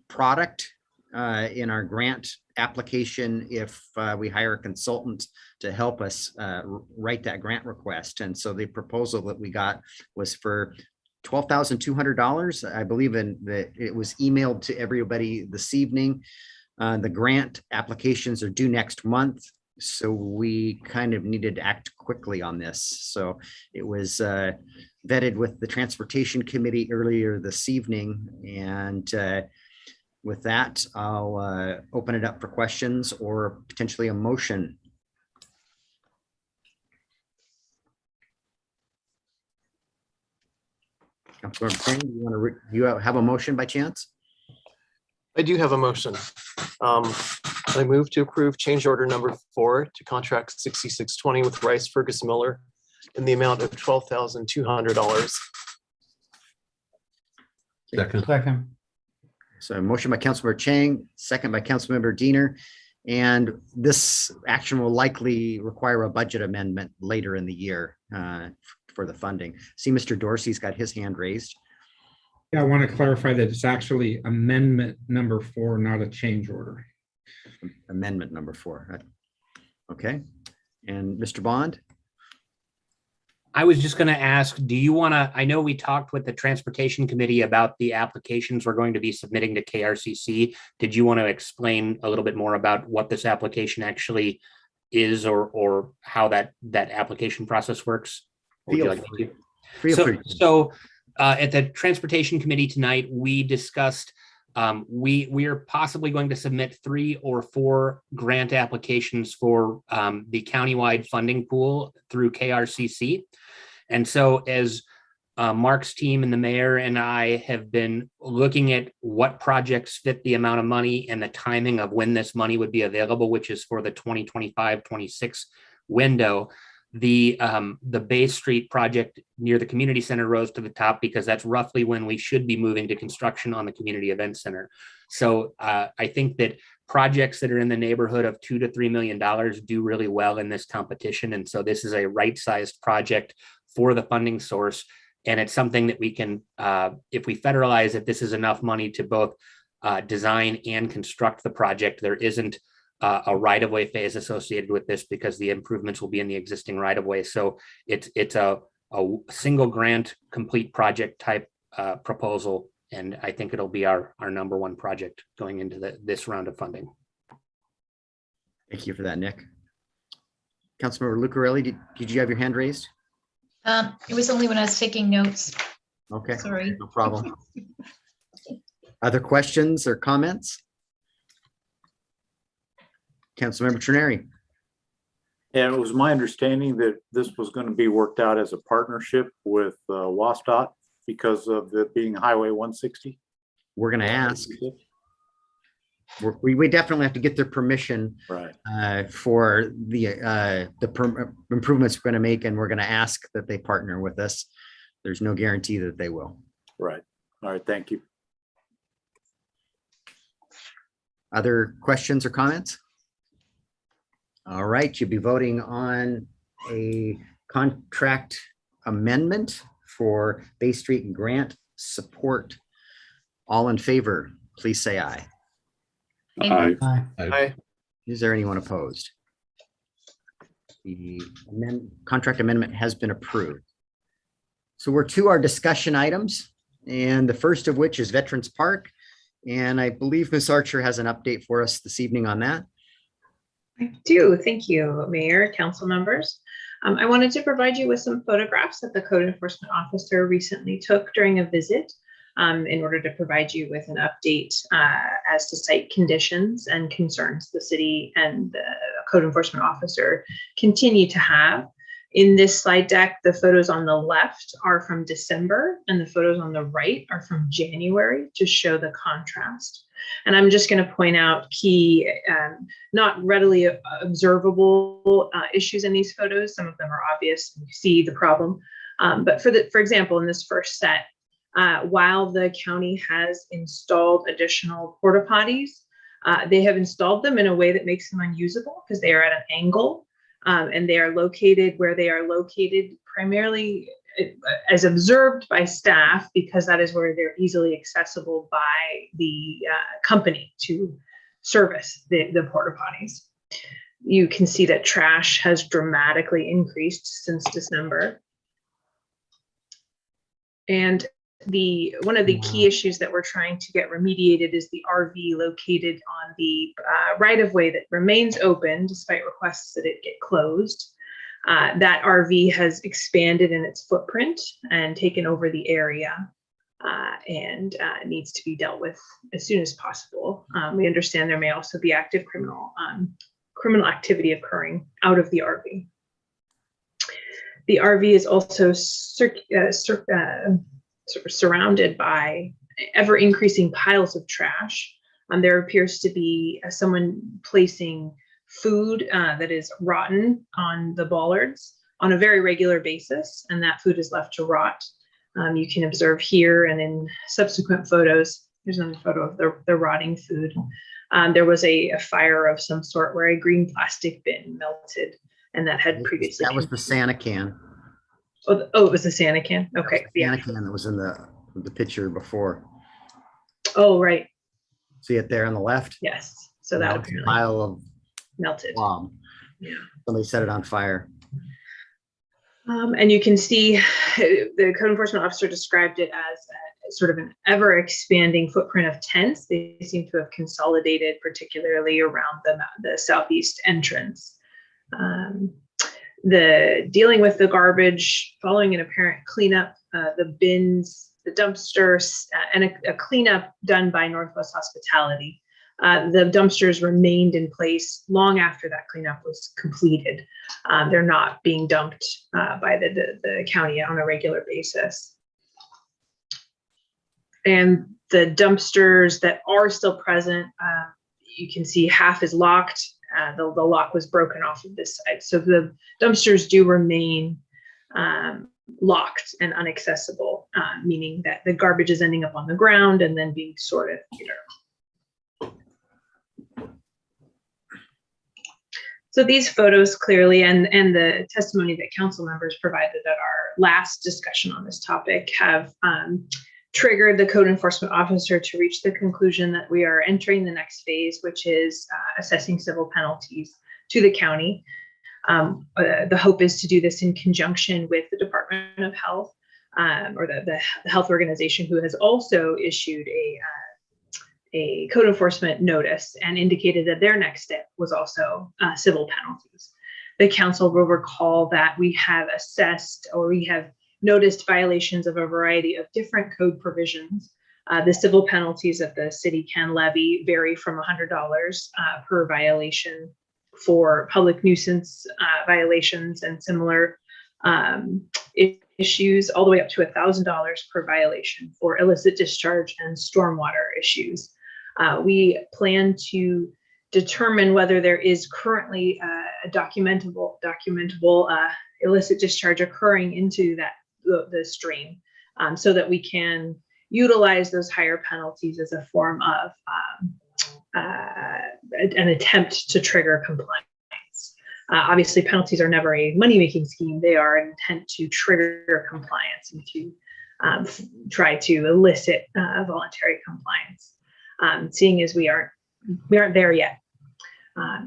product in our grant application if we hire a consultant to help us write that grant request. And so the proposal that we got was for $12,200. I believe that it was emailed to everybody this evening. The grant applications are due next month, so we kind of needed to act quickly on this. So it was vetted with the Transportation Committee earlier this evening. And with that, I'll open it up for questions or potentially a motion. Councilmember King, you have a motion by chance? I do have a motion. I move to approve change order number 4 to contract 6620 with Rice Fergus Miller in the amount of $12,200. Second. So a motion by Councilmember Chang, second by Councilmember Diener. And this action will likely require a budget amendment later in the year for the funding. See, Mr. Dorsey's got his hand raised. Yeah, I want to clarify that it's actually amendment number 4, not a change order. Amendment number 4. Okay. And Mr. Bond? I was just going to ask, do you want to, I know we talked with the Transportation Committee about the applications we're going to be submitting to KRCC. Did you want to explain a little bit more about what this application actually is or how that application process works? Feel free. So at the Transportation Committee tonight, we discussed we are possibly going to submit 3 or 4 grant applications for the countywide funding pool through KRCC. And so as Mark's team and the mayor and I have been looking at what projects fit the amount of money and the timing of when this money would be available, which is for the 2025-26 window. The Bay Street project near the community center rose to the top because that's roughly when we should be moving to construction on the community event center. So I think that projects that are in the neighborhood of $2 to $3 million do really well in this competition. And so this is a right-sized project for the funding source. And it's something that we can, if we federalize it, this is enough money to both design and construct the project. There isn't a right-of-way phase associated with this because the improvements will be in the existing right-of-way. So it's a single grant, complete project type proposal. And I think it'll be our number 1 project going into this round of funding. Thank you for that, Nick. Councilmember Lucarelli, did you have your hand raised? It was only when I was taking notes. Okay. Sorry. No problem. Other questions or comments? Councilmember Trenary. And it was my understanding that this was going to be worked out as a partnership with WSDOT because of it being Highway 160. We're going to ask. We definitely have to get their permission for the improvements we're going to make, and we're going to ask that they partner with us. There's no guarantee that they will. Right. All right. Thank you. Other questions or comments? All right, you'll be voting on a contract amendment for Bay Street grant support. All in favor, please say aye. Aye. Aye. Is there anyone opposed? The contract amendment has been approved. So we're to our discussion items, and the first of which is Veterans Park. And I believe Ms. Archer has an update for us this evening on that. I do. Thank you, Mayor, council members. I wanted to provide you with some photographs that the code enforcement officer recently took during a visit in order to provide you with an update as to site conditions and concerns the city and the code enforcement officer continue to have. In this slide deck, the photos on the left are from December and the photos on the right are from January to show the contrast. And I'm just going to point out key, not readily observable issues in these photos. Some of them are obvious, and you see the problem. But for example, in this first set, while the county has installed additional porta potties, they have installed them in a way that makes them unusable because they are at an angle and they are located where they are located primarily as observed by staff because that is where they're easily accessible by the company to service the porta potties. You can see that trash has dramatically increased since December. And one of the key issues that we're trying to get remediated is the RV located on the right of way that remains open despite requests that it get closed. That RV has expanded in its footprint and taken over the area and needs to be dealt with as soon as possible. We understand there may also be active criminal activity occurring out of the RV. The RV is also surrounded by ever increasing piles of trash. There appears to be someone placing food that is rotten on the bollards on a very regular basis, and that food is left to rot. You can observe here and in subsequent photos, there's another photo of the rotting food. There was a fire of some sort where a green plastic bin melted, and that had previously. That was the Santa can. Oh, it was the Santa can. Okay, the Santa can that was in the picture before. Oh, right. See it there on the left? Yes. So that was a pile of melted. Yeah. Somebody set it on fire. And you can see the code enforcement officer described it as sort of an ever expanding footprint of tents. They seem to have consolidated, particularly around the southeast entrance. The dealing with the garbage following an apparent cleanup, the bins, the dumpsters, and a cleanup done by Northwest Hospitality. The dumpsters remained in place long after that cleanup was completed. They're not being dumped by the county on a regular basis. And the dumpsters that are still present, you can see half is locked. The lock was broken off of this side. So the dumpsters do remain locked and inaccessible, meaning that the garbage is ending up on the ground and then being sorted later. So these photos clearly, and the testimony that council members provided at our last discussion on this topic have triggered the code enforcement officer to reach the conclusion that we are entering the next phase, which is assessing civil penalties to the county. The hope is to do this in conjunction with the Department of Health or the health organization, who has also issued a code enforcement notice and indicated that their next step was also civil penalties. The council will recall that we have assessed, or we have noticed, violations of a variety of different code provisions. The civil penalties that the city can levy vary from $100 per violation for public nuisance violations and similar issues, all the way up to $1,000 per violation for illicit discharge and stormwater issues. We plan to determine whether there is currently a documentable illicit discharge occurring into the stream, so that we can utilize those higher penalties as a form of an attempt to trigger compliance. Obviously, penalties are never a money-making scheme. They are an intent to trigger compliance and to try to elicit voluntary compliance. Seeing as we aren't there yet.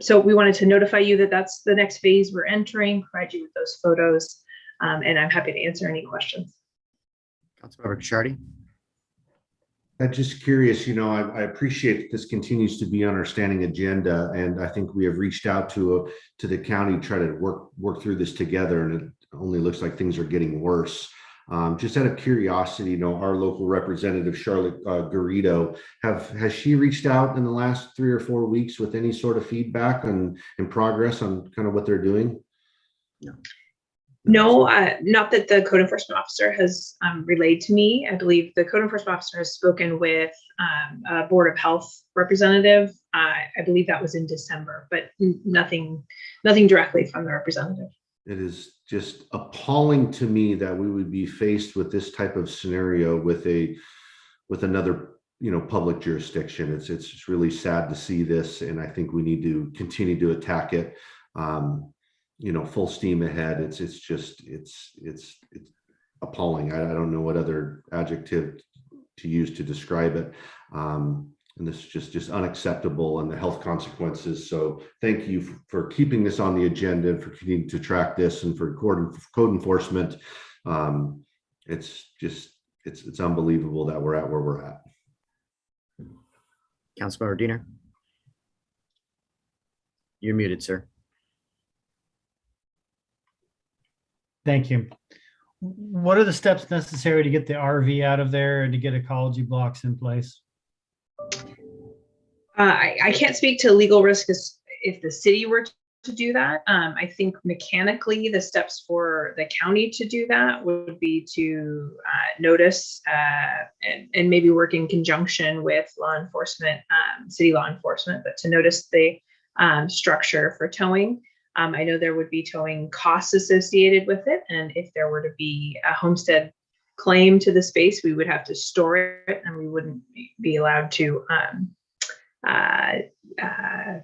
So we wanted to notify you that that's the next phase we're entering, provide you with those photos, and I'm happy to answer any questions. Councilmember Cicciardi. I'm just curious, I appreciate that this continues to be on our standing agenda, and I think we have reached out to the county to try to work through this together, and it only looks like things are getting worse. Just out of curiosity, our local representative, Charlotte Garrido, has she reached out in the last 3 or 4 weeks with any sort of feedback and progress on kind of what they're doing? No, not that the code enforcement officer has relayed to me. I believe the code enforcement officer has spoken with a Board of Health representative. I believe that was in December, but nothing directly from the representative. It is just appalling to me that we would be faced with this type of scenario with another public jurisdiction. It's really sad to see this, and I think we need to continue to attack it. Full steam ahead. It's appalling. I don't know what other adjective to use to describe it. And this is just unacceptable, and the health consequences. So thank you for keeping this on the agenda and for continuing to track this, and for code enforcement. It's unbelievable that we're at where we're at. Councilmember Diener. You're muted, sir. Thank you. What are the steps necessary to get the RV out of there and to get ecology blocks in place? I can't speak to legal risk if the city were to do that. I think mechanically the steps for the county to do that would be to notice and maybe work in conjunction with law enforcement, city law enforcement, but to notice the structure for towing. I know there would be towing costs associated with it. And if there were to be a homestead claim to the space, we would have to store it, and we wouldn't be allowed to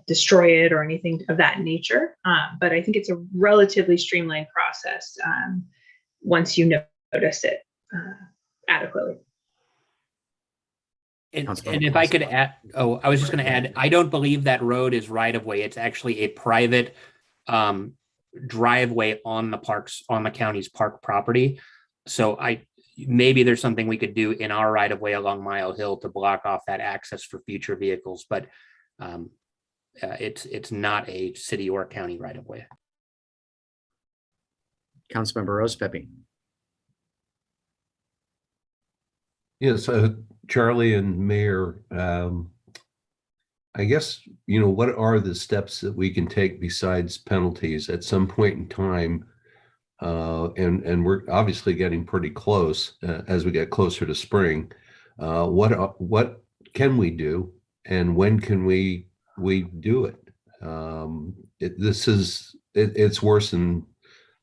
destroy it or anything of that nature. But I think it's a relatively streamlined process once you notice it adequately. And if I could add, I was just going to add, I don't believe that road is right of way. It's actually a private driveway on the county's park property. So maybe there's something we could do in our right of way along Mile Hill to block off that access for future vehicles, but it's not a city or county right of way. Councilmember Rose Pepe. Yes, Charlie and Mayor, I guess, what are the steps that we can take besides penalties at some point in time? And we're obviously getting pretty close as we get closer to spring. What can we do, and when can we do it? It's worse than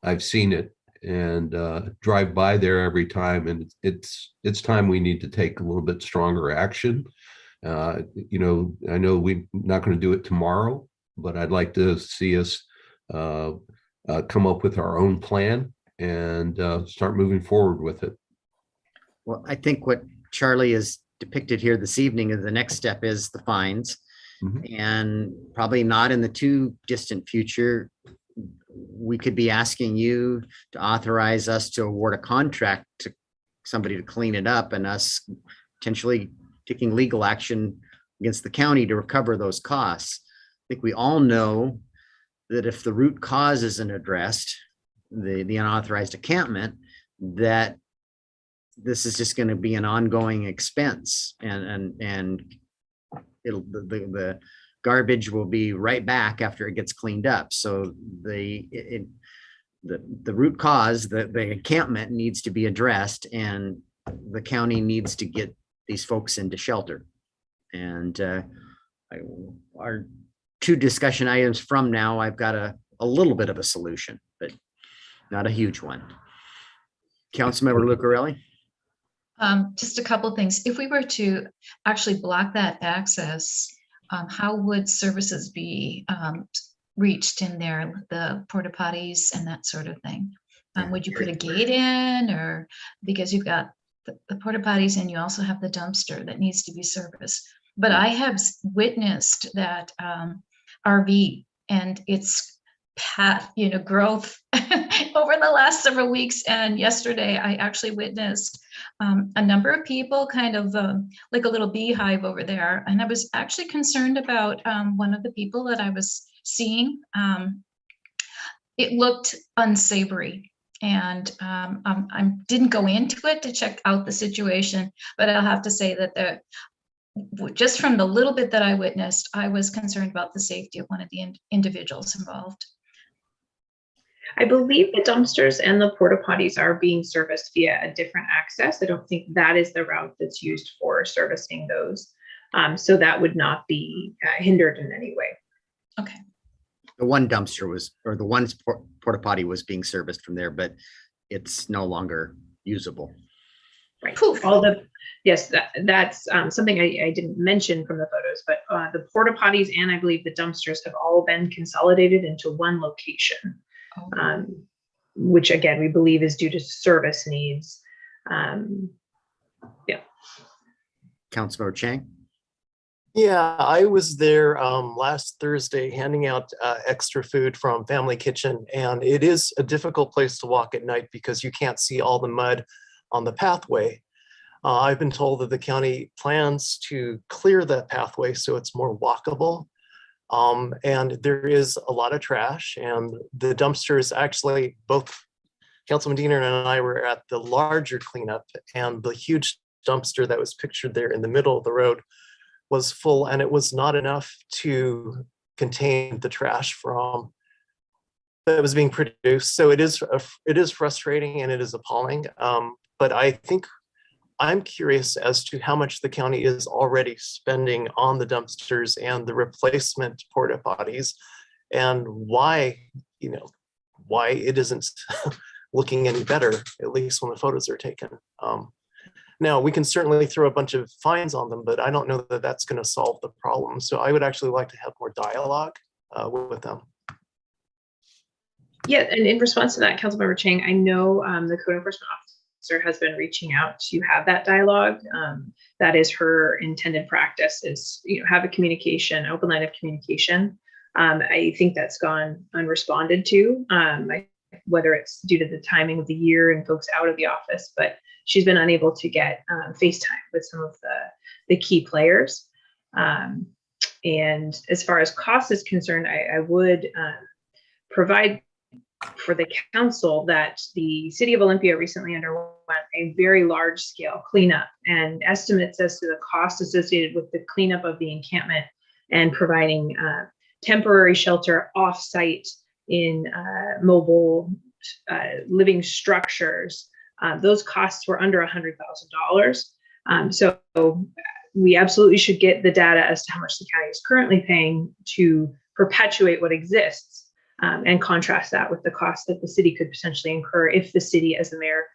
I've seen it, and drive by there every time, and it's time we need to take a little bit stronger action. I know we're not going to do it tomorrow, but I'd like to see us come up with our own plan and start moving forward with it. Well, I think what Charlie has depicted here this evening is the next step is the fines. Mm-hmm. And probably not in the too distant future, we could be asking you to authorize us to award a contract to somebody to clean it up, and us potentially taking legal action against the county to recover those costs. I think we all know that if the root cause isn't addressed, the unauthorized encampment, that this is just going to be an ongoing expense, and the garbage will be right back after it gets cleaned up. So the root cause, the encampment, needs to be addressed, and the county needs to get these folks into shelter. And our two discussion items from now, I've got a little bit of a solution, but not a huge one. Councilmember Lucarelli. Just a couple of things. If we were to actually block that access, how would services be reached in there, the porta potties and that sort of thing? Would you put a gate in, or because you've got the porta potties and you also have the dumpster that needs to be serviced? But I have witnessed that RV, and it's growth over the last several weeks. And yesterday, I actually witnessed a number of people kind of like a little beehive over there. And I was actually concerned about one of the people that I was seeing. It looked unsavory. And I didn't go into it to check out the situation, but I'll have to say that just from the little bit that I witnessed, I was concerned about the safety of one of the individuals involved. I believe the dumpsters and the porta potties are being serviced via a different access. I don't think that is the route that's used for servicing those. So that would not be hindered in any way. Okay. The one dumpster was, or the one porta potty was being serviced from there, but it's no longer usable. Right. Yes, that's something I didn't mention from the photos, but the porta potties and I believe the dumpsters have all been consolidated into one location. Which again, we believe is due to service needs. Yeah. Councilmember Chang? Yeah, I was there last Thursday handing out extra food from Family Kitchen, and it is a difficult place to walk at night because you can't see all the mud on the pathway. I've been told that the county plans to clear that pathway so it's more walkable. And there is a lot of trash, and the dumpsters actually, both Councilman Diener and I were at the larger cleanup, and the huge dumpster that was pictured there in the middle of the road was full, and it was not enough to contain the trash that was being produced. So it is frustrating and it is appalling. But I think I'm curious as to how much the county is already spending on the dumpsters and the replacement porta potties, and why it isn't looking any better, at least when the photos are taken. Now, we can certainly throw a bunch of fines on them, but I don't know that that's going to solve the problem. So I would actually like to have more dialogue with them. Yeah, and in response to that, Councilmember Chang, I know the code enforcement officer has been reaching out to have that dialogue. That is her intended practice, is have a communication, open line of communication. I think that's gone unresponded to, whether it's due to the timing of the year and folks out of the office, but she's been unable to get FaceTime with some of the key players. And as far as cost is concerned, I would provide for the council that the city of Olympia recently underwent a very large scale cleanup, and estimates as to the cost associated with the cleanup of the encampment and providing temporary shelter off-site in mobile living structures. Those costs were under $100,000. So we absolutely should get the data as to how much the county is currently paying to perpetuate what exists, and contrast that with the cost that the city could potentially incur if the city, as the mayor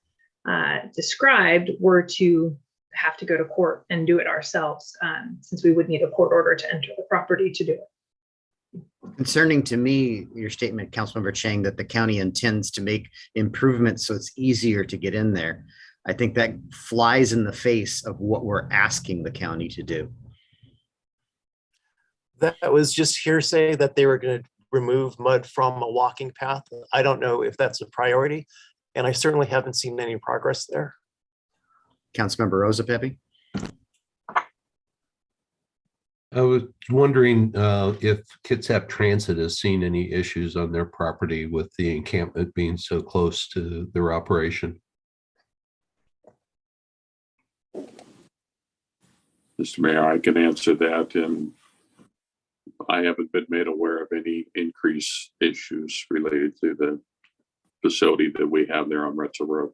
described, were to have to go to court and do it ourselves, since we would need a court order to enter the property to do it. Concerning to me, your statement, Councilmember Chang, that the county intends to make improvements so it's easier to get in there. I think that flies in the face of what we're asking the county to do. That was just hearsay that they were going to remove mud from a walking path. I don't know if that's a priority, and I certainly haven't seen any progress there. Councilmember Rosa Pepe? I was wondering if Kitsap Transit has seen any issues on their property with the encampment being so close to their operation. Mr. Mayor, I can answer that, and I haven't been made aware of any increased issues related to the facility that we have there on Retzel Road.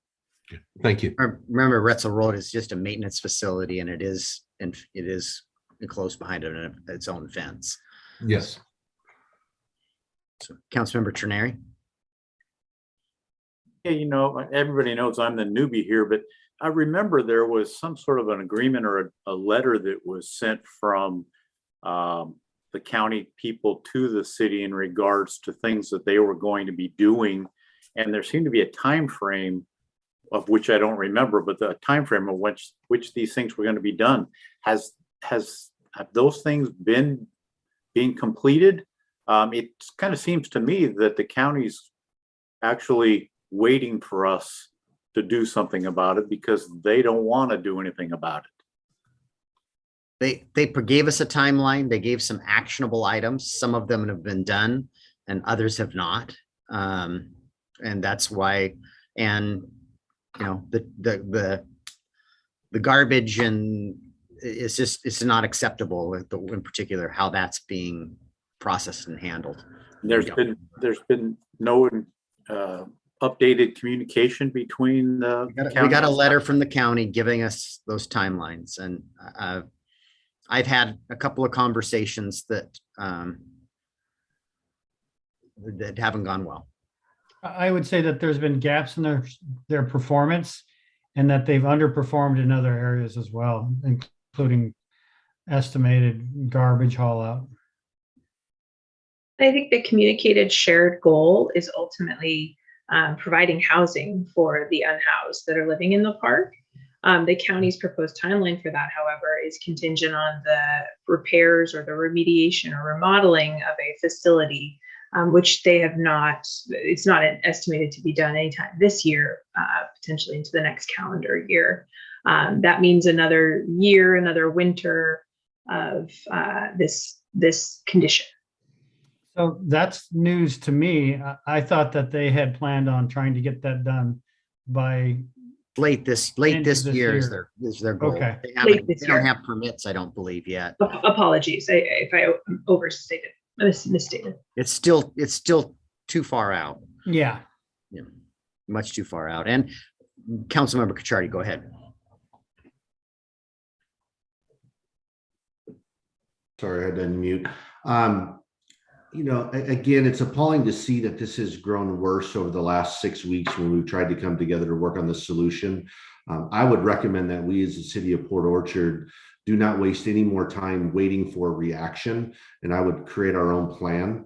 Thank you. Remember, Retzel Road is just a maintenance facility, and it is enclosed behind it in its own fence. Yes. So, Councilmember Trenary? Yeah, everybody knows I'm the newbie here, but I remember there was some sort of an agreement or a letter that was sent from the county people to the city in regards to things that they were going to be doing. And there seemed to be a time frame of which I don't remember, but the time frame of which these things were going to be done. Have those things been being completed? It kind of seems to me that the county's actually waiting for us to do something about it because they don't want to do anything about it. They gave us a timeline. They gave some actionable items. Some of them have been done and others have not. And that's why, and you know, the garbage and it's not acceptable in particular how that's being processed and handled. There's been no updated communication between the we got a letter from the county giving us those timelines, and I've had a couple of conversations that that haven't gone well. I would say that there's been gaps in their performance and that they've underperformed in other areas as well, including estimated garbage haul out. I think the communicated shared goal is ultimately providing housing for the unhoused that are living in the park. The county's proposed timeline for that, however, is contingent on the repairs or the remediation or remodeling of a facility, which they have not, it's not estimated to be done anytime this year, potentially into the next calendar year. That means another year, another winter of this condition. So that's news to me. I thought that they had planned on trying to get that done by late this year is their goal. Okay. They don't have permits, I don't believe yet. Apologies if I misstated. It's still too far out. Yeah. Yeah, much too far out. And Councilmember Kichardi, go ahead. Sorry, I had to unmute. You know, again, it's appalling to see that this has grown worse over the last 6 weeks when we've tried to come together to work on the solution. I would recommend that we as the city of Port Orchard do not waste any more time waiting for a reaction. And I would create our own plan,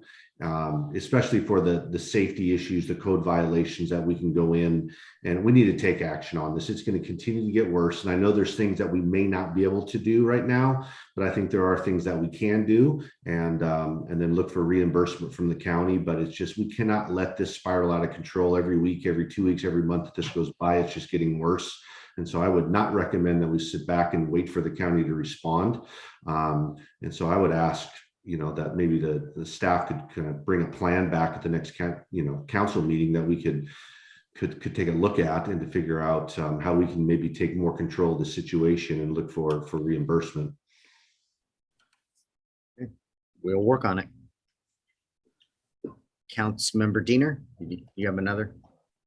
especially for the safety issues, the code violations that we can go in, and we need to take action on this. It's going to continue to get worse. And I know there's things that we may not be able to do right now, but I think there are things that we can do, and then look for reimbursement from the county. But it's just, we cannot let this spiral out of control every week, every 2 weeks, every month that this goes by. It's just getting worse. And so I would not recommend that we sit back and wait for the county to respond. And so I would ask, you know, that maybe the staff could kind of bring a plan back at the next council meeting that we could take a look at, and to figure out how we can maybe take more control of the situation and look for reimbursement. We'll work on it. Councilmember Diener, you have another?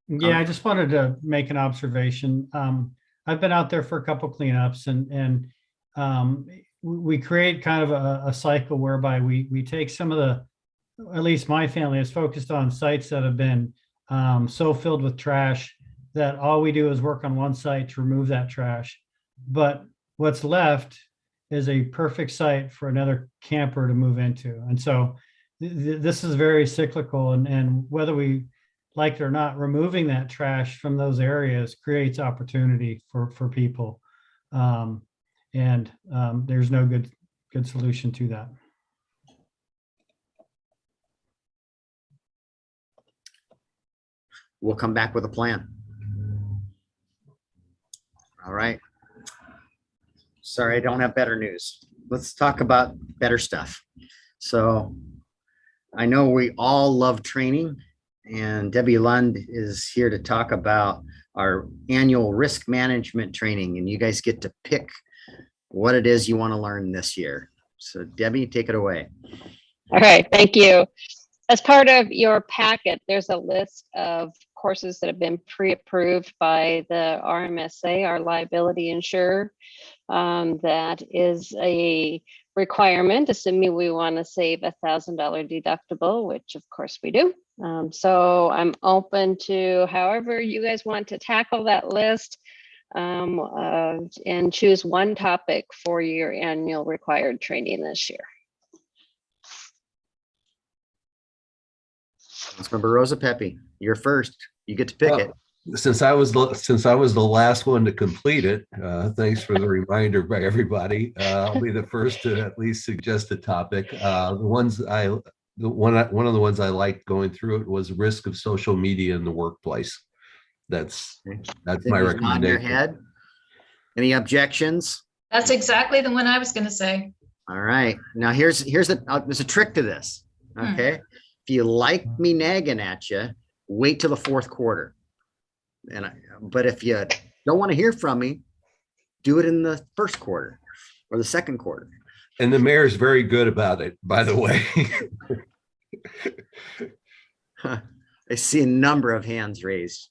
Yeah, I just wanted to make an observation. I've been out there for a couple cleanups, and we create kind of a cycle whereby we take some of the, at least my family is focused on sites that have been so filled with trash that all we do is work on one site to remove that trash. But what's left is a perfect site for another camper to move into. And so this is very cyclical, and whether we like it or not, removing that trash from those areas creates opportunity for people. There's no good solution to that. We'll come back with a plan. All right. Sorry, I don't have better news. Let's talk about better stuff. So I know we all love training, and Debbie Lund is here to talk about our annual risk management training, and you guys get to pick what it is you want to learn this year. So Debbie, take it away. All right, thank you. As part of your packet, there's a list of courses that have been pre-approved by the RMSA, our liability insurer. That is a requirement, assuming we want to save $1,000 deductible, which of course we do. So I'm open to however you guys want to tackle that list, and choose one topic for your annual required training this year. Councilmember Rosa Pepe, you're first. You get to pick it. Since I was the last one to complete it, thanks for the reminder by everybody. I'll be the first to at least suggest a topic. The one of the ones I liked going through it was risk of social media in the workplace. That's my Cindy's nodding your recommendation. head. Any objections? That's exactly the one I was going to say. All right. Now there's a trick to this. Okay. If you like me nagging at you, wait till the fourth quarter. But if you don't want to hear from me, do it in the first quarter or the second quarter. And the mayor's very good about it, by the way. I see a number of hands raised.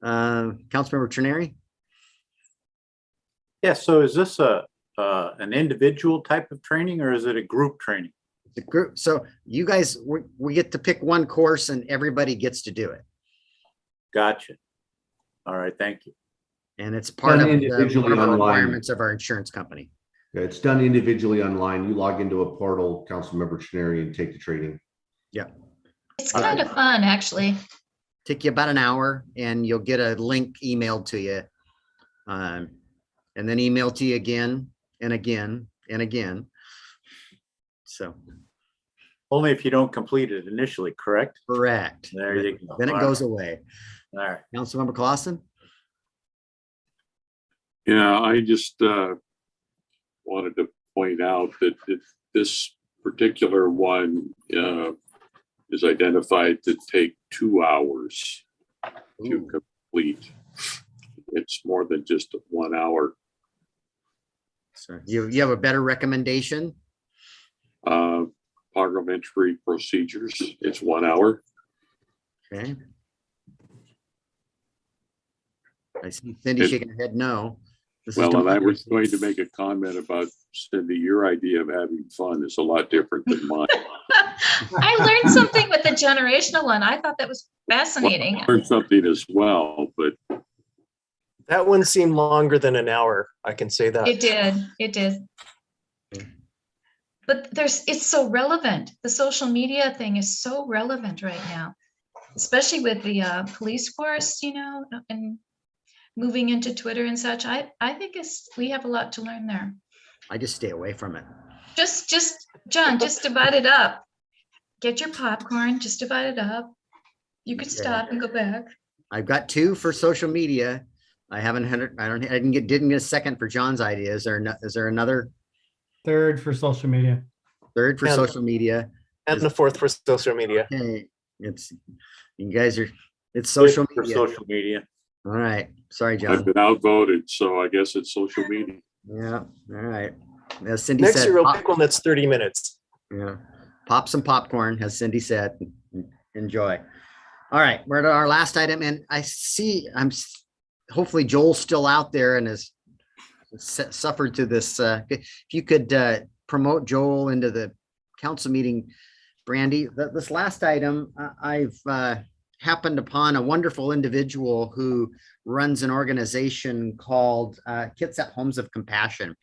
Councilmember Trenary? Yeah, so is this an individual type of training or is it a group training? The group. So you guys, we get to pick one course and everybody gets to do it. Gotcha. All right, thank you. And it's part of individually one of the online. requirements of our insurance company. Yeah, it's done individually online. You log into a portal, Councilmember Trenary, and take the training. Yeah. It's kind of fun, actually. Take you about an hour and you'll get a link emailed to you. And then emailed to you again and again and again. So. Only if you don't complete it initially, correct? Correct. There you go. Then it All goes right. away. All right. Councilmember Clausen? Yeah, I just wanted to point out that this particular one is identified to take 2 hours to complete. It's more than just 1 hour. So you have a better recommendation? Parliamentary procedures, it's 1 hour. Okay. I see Cindy shaking her head no. Well, and I was going to make a comment about, Cindy, your idea of having fun is a lot different than mine. I learned something with the generational one. I thought that was fascinating. Well, I learned something as well, but That one seemed longer than an hour. I can say that. It did. But it's so relevant. The social media thing is so relevant right now, especially with the police force, and moving into Twitter and such. I think we have a lot to learn there. I just stay away from it. Just John, just divide it up. Get your popcorn, just divide it up. You could stop and go back. I've got 2 for social media. I haven't had, didn't get a second for John's idea. Is there another? Third for social media. Third for And- social media. And the fourth for social media. Okay, it's social For media. social media. All right. Sorry, I've John. been outvoted, so I guess it's social media. Yeah. All right. As Cindy Next said, year, we'll pop, pick one that's 30 minutes. yeah, pop some popcorn, as Cindy said. Enjoy. All right. We're at our last item. And hopefully Joel's still out there and has suffered to this. If you could promote Joel into the council meeting, Brandy. This last item, I've happened upon a wonderful individual who runs an organization called Kitsap Homes of Compassion,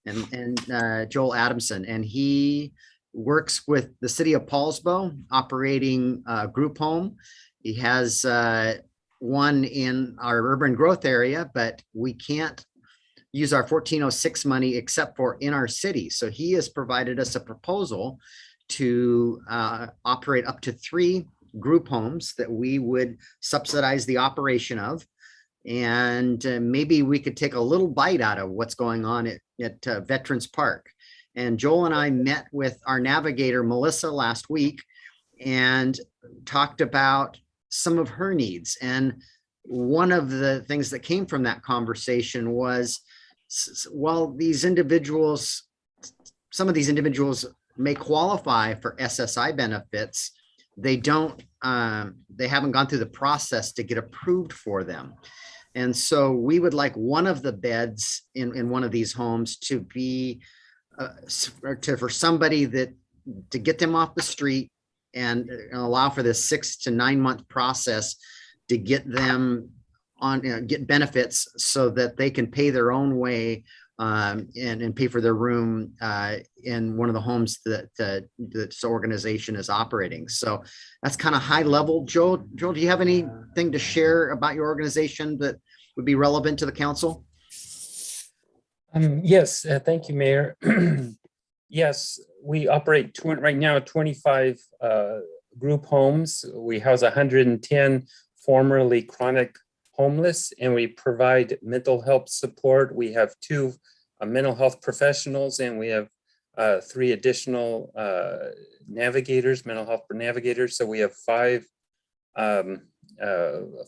and Joel Adamson, and he works with the city of Paulsbo operating a group home. He has one in our urban growth area, but we can't use our 1406 money except for in our city. So he has provided us a proposal to operate up to 3 group homes that we would subsidize the operation of. And maybe we could take a little bite out of what's going on at Veterans Park. And Joel and I met with our navigator, Melissa, last week and talked about some of her needs. And one of the things that came from that conversation was, while some of these individuals may qualify for SSI benefits, they haven't gone through the process to get approved for them. And so we would like one of the beds in one of these homes to be for somebody to get them off the street and allow for this 6 to 9 month process to get them on, get benefits so that they can pay their own way and pay for their room in one of the homes that this organization is operating. So that's kind of high level. Joel, do you have anything to share about your organization that would be relevant to the council? Yes, thank you, Mayor. Yes, we operate right now 25 group homes. We house 110 formerly chronic homeless, and we provide mental health support. We have 2 mental health professionals, and we have 3 additional navigators, mental health navigators. So we have 5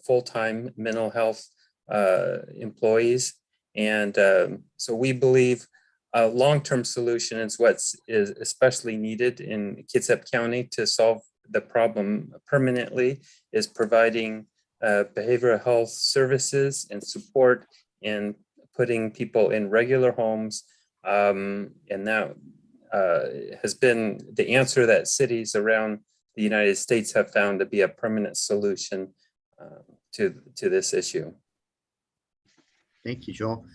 full-time mental health employees. And so we believe a long-term solution is what's especially needed in Kitsap County to solve the problem permanently, is providing behavioral health services and support in putting people in regular homes. And that has been the answer that cities around the United States have found to be a permanent solution to this issue. Thank you, Joel.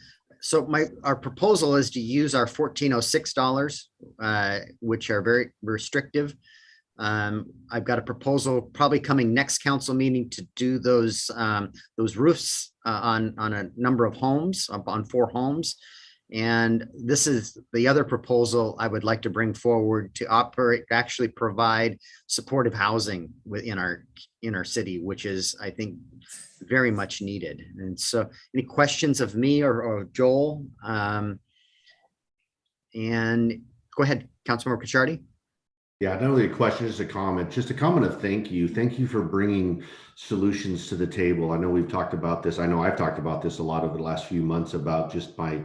So our proposal is to use our $1,406, which are very restrictive. I've got a proposal probably coming next council meeting to do those roofs on a number of homes, on 4 homes. And this is the other proposal I would like to bring forward to actually provide supportive housing within our city, which is, I think, very much needed. And so any questions of me or Joel? And go ahead, Councilmember Cacciardi. Yeah, not really a question, just a comment. Just a comment of thank you. Thank you for bringing solutions to the table. I know we've talked about this. I know I've talked about this a lot over the last few months about just my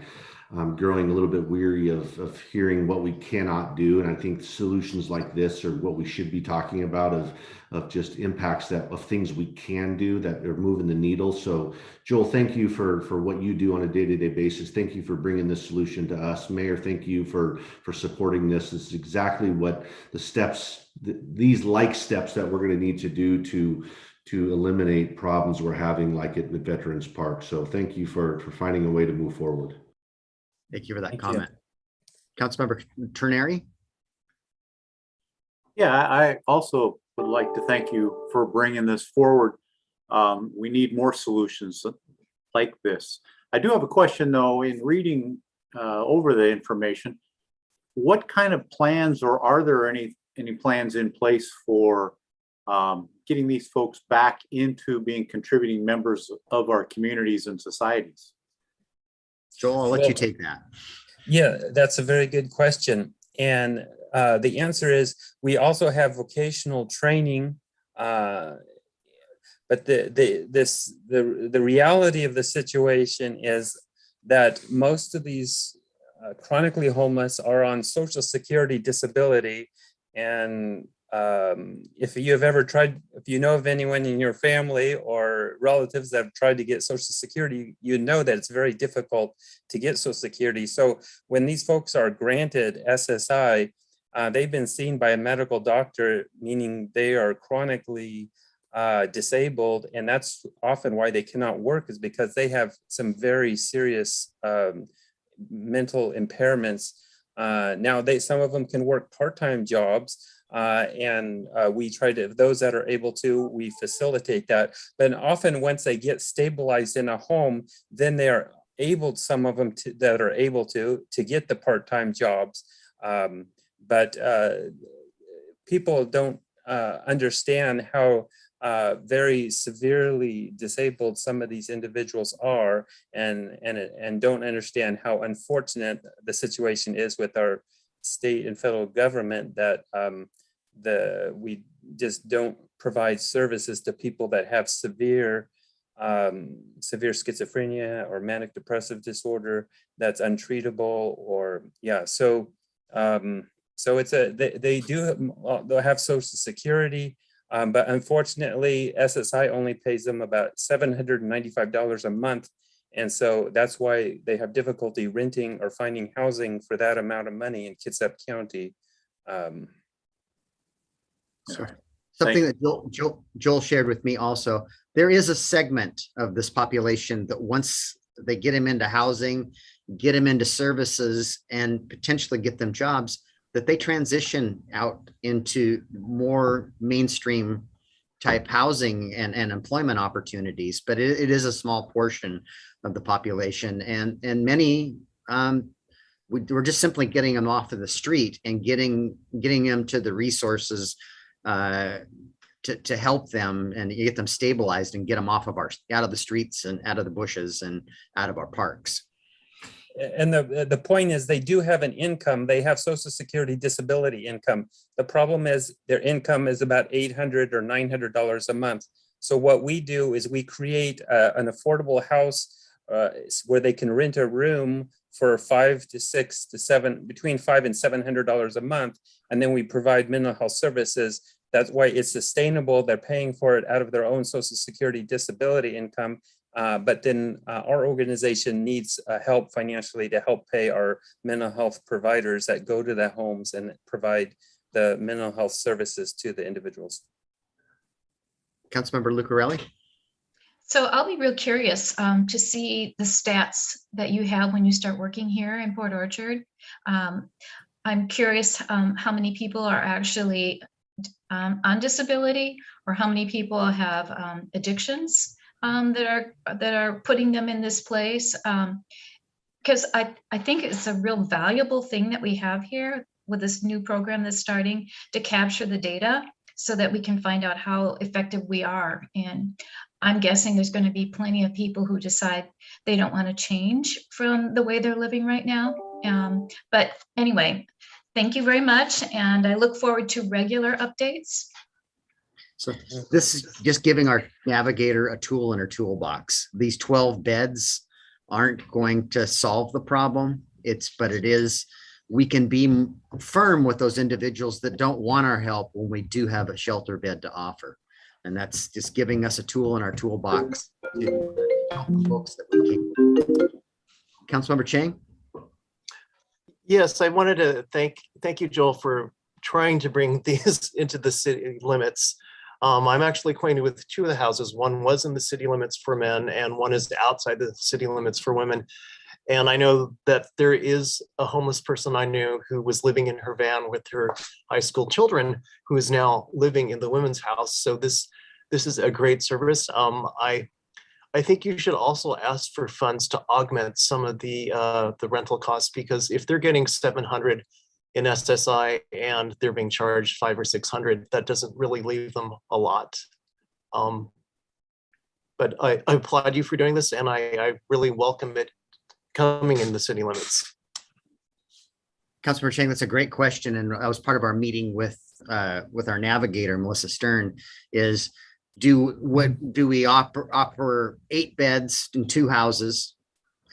growing a little bit weary of hearing what we cannot do. And I think solutions like this are what we should be talking about of just impacts of things we can do that are moving the needle. So Joel, thank you for what you do on a day-to-day basis. Thank you for bringing this solution to us. Mayor, thank you for supporting this. This is exactly what the steps, these like steps that we're going to need to do to eliminate problems we're having like at the Veterans Park. So thank you for finding a way to move forward. Thank you for that comment. Councilmember Terneri. Yeah, I also would like to thank you for bringing this forward. We need more solutions like this. I do have a question though, in reading over the information, what kind of plans, or are there any plans in place for getting these folks back into being contributing members of our communities and societies? Joel, I'll let you take that. Yeah, that's a very good question. And the answer is we also have vocational training, but the reality of the situation is that most of these chronically homeless are on Social Security disability. And if you know of anyone in your family or relatives that have tried to get Social Security, you know that it's very difficult to get Social Security. So when these folks are granted SSI, they've been seen by a medical doctor, meaning they are chronically disabled. And that's often why they cannot work, is because they have some very serious mental impairments. Now, some of them can work part-time jobs. And we try to, those that are able to, we facilitate that. But often once they get stabilized in a home, then they are able, some of them that are able to get the part-time jobs. But people don't understand how very severely disabled some of these individuals are, and don't understand how unfortunate the situation is with our state and federal government, that we just don't provide services to people that have severe schizophrenia or manic depressive disorder that's untreatable, or so it's they'll have Social Security, but unfortunately SSI only pays them about $795 a month. And so that's why they have difficulty renting or finding housing for that amount of money in Kitsap County. Something that Joel shared with me also, there is a segment of this population that once they get them into housing, get them into services, and potentially get them jobs, that they transition out into more mainstream type housing and employment opportunities. But it is a small portion of the population, and many we're just simply getting them off of the street and getting them to the resources to help them and get them stabilized and get them out of the streets and out of the bushes and out of our parks. And the point is they do have an income. They have Social Security disability income. The problem is their income is about $800 or $900 a month. So what we do is we create an affordable house where they can rent a room for between $500 and $700 a month. And then we provide mental health services. That's why it's sustainable. They're paying for it out of their own Social Security disability income. But then our organization needs help financially to help pay our mental health providers that go to the homes and provide the mental health services to the individuals. Councilmember Lucarelli. So I'll be real curious to see the stats that you have when you start working here in Port Orchard. I'm curious how many people are actually on disability, or how many people have addictions that are putting them in this place. Because I think it's a real valuable thing that we have here with this new program that's starting to capture the data so that we can find out how effective we are. And I'm guessing there's going to be plenty of people who decide they don't want to change from the way they're living right now. But anyway, thank you very much. And I look forward to regular updates. So this is just giving our navigator a tool in her toolbox. These 12 beds aren't going to solve the problem. But it is, we can be firm with those individuals that don't want our help when we do have a shelter bed to offer. And that's just giving us a tool in our toolbox to help the folks that we can. Councilmember Chang. Yes, I wanted to thank you, Joel, for trying to bring these into the city limits. I'm actually acquainted with two of the houses. One was in the city limits for men and one is outside the city limits for women. And I know that there is a homeless person I knew who was living in her van with her high school children, who is now living in the women's house. So this is a great service. I think you should also ask for funds to augment some of the rental costs, because if they're getting $700 in SSI and they're being charged $500 or $600, that doesn't really leave them a lot. But I applaud you for doing this, and I really welcome it coming in the city limits. Councilmember Chang, that's a great question. And that was part of our meeting with our navigator, Melissa Stern, is do we offer 8 beds in 2 houses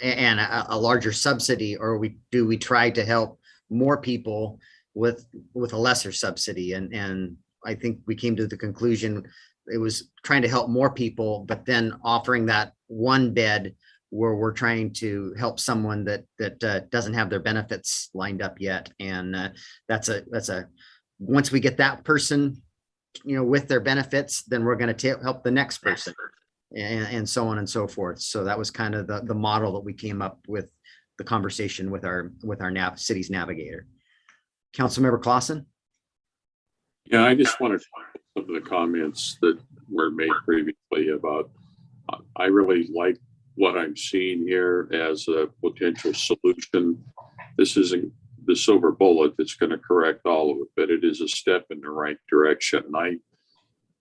and a larger subsidy, or do we try to help more people with a lesser subsidy? And I think we came to the conclusion it was trying to help more people, but then offering that 1 bed where we're trying to help someone that doesn't have their benefits lined up yet. And that's a once we get that person, with their benefits, then we're going to help the next person, and so on and so forth. So that was kind of the model that we came up with, the conversation with our city's navigator. Councilmember Clausen. Yeah, I just wanted to some of the comments that were made previously about, I really like what I'm seeing here as a potential solution. This isn't the silver bullet that's going to correct all of it, but it is a step in the right direction.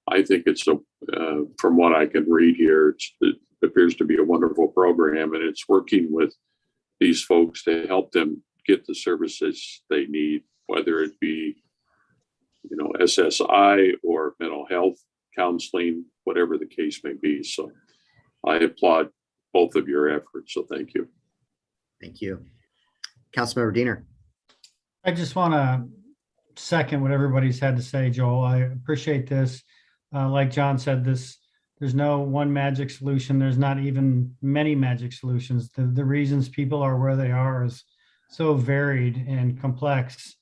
I think it's from what I can read here, it appears to be a wonderful program, and it's working with these folks to help them get the services they need, whether it be, SSI or mental health counseling, whatever the case may be. So I applaud both of your efforts. So thank you. Thank you. Councilmember Diener. I just want to second what everybody's had to say, Joel. I appreciate this. Like John said, there's no one magic solution. There's not even many magic solutions. The reasons people are where they are is so varied and complex.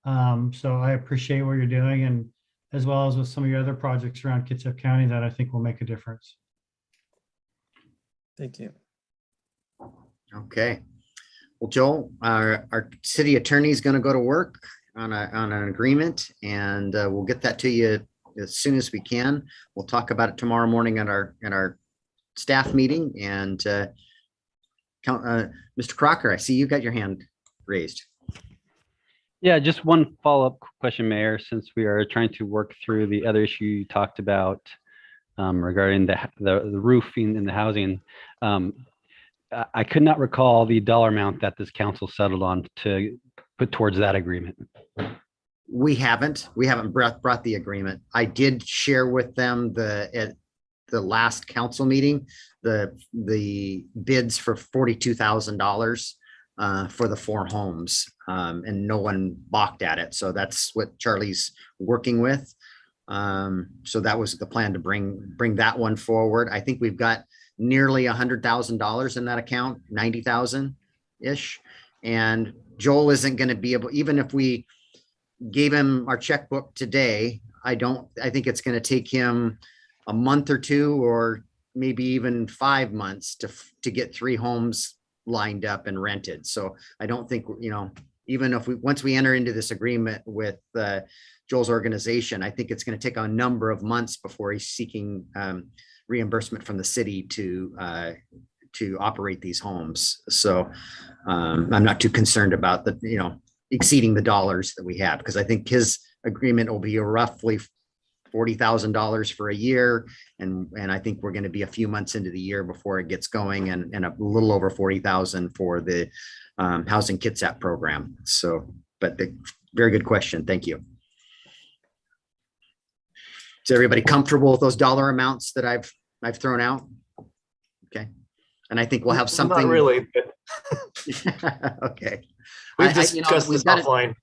So I appreciate what you're doing, and as well as with some of your other projects around Kitsap County that I think will make a difference. Thank you. Okay. Well, Joel, our city attorney is going to go to work on an agreement, and we'll get that to you as soon as we can. We'll talk about it tomorrow morning at our staff meeting. And Mr. Crocker, I see you got your hand. raised. Yeah, just one follow-up question, Mayor, since we are trying to work through the other issue you talked about regarding the roofing and the housing. I could not recall the dollar amount that this council settled on to put towards that agreement. We haven't brought the agreement. I did share with them at the last council meeting, the bids for $42,000 for the 4 homes, and no one balked at it. So that's what Charlie's working with. So that was the plan, to bring that one forward. I think we've got nearly $100,000 in that account, 90,000 ish. And Joel isn't going to be able, even if we gave him our checkbook today, I think it's going to take him a month or 2, or maybe even 5 months to get 3 homes lined up and rented. So I don't think, even if once we enter into this agreement with Joel's organization, I think it's going to take a number of months before he's seeking reimbursement from the city to operate these homes. So I'm not too concerned about exceeding the dollars that we have, because I think his agreement will be roughly $40,000 for a year. And I think we're going to be a few months into the year before it gets going, and a little over 40,000 for the housing Kitsap program. So, but very good question. Thank you. Is everybody comfortable with those dollar amounts that I've thrown out? Okay. And I think we'll have something. Not really. Okay. We've discussed this offline.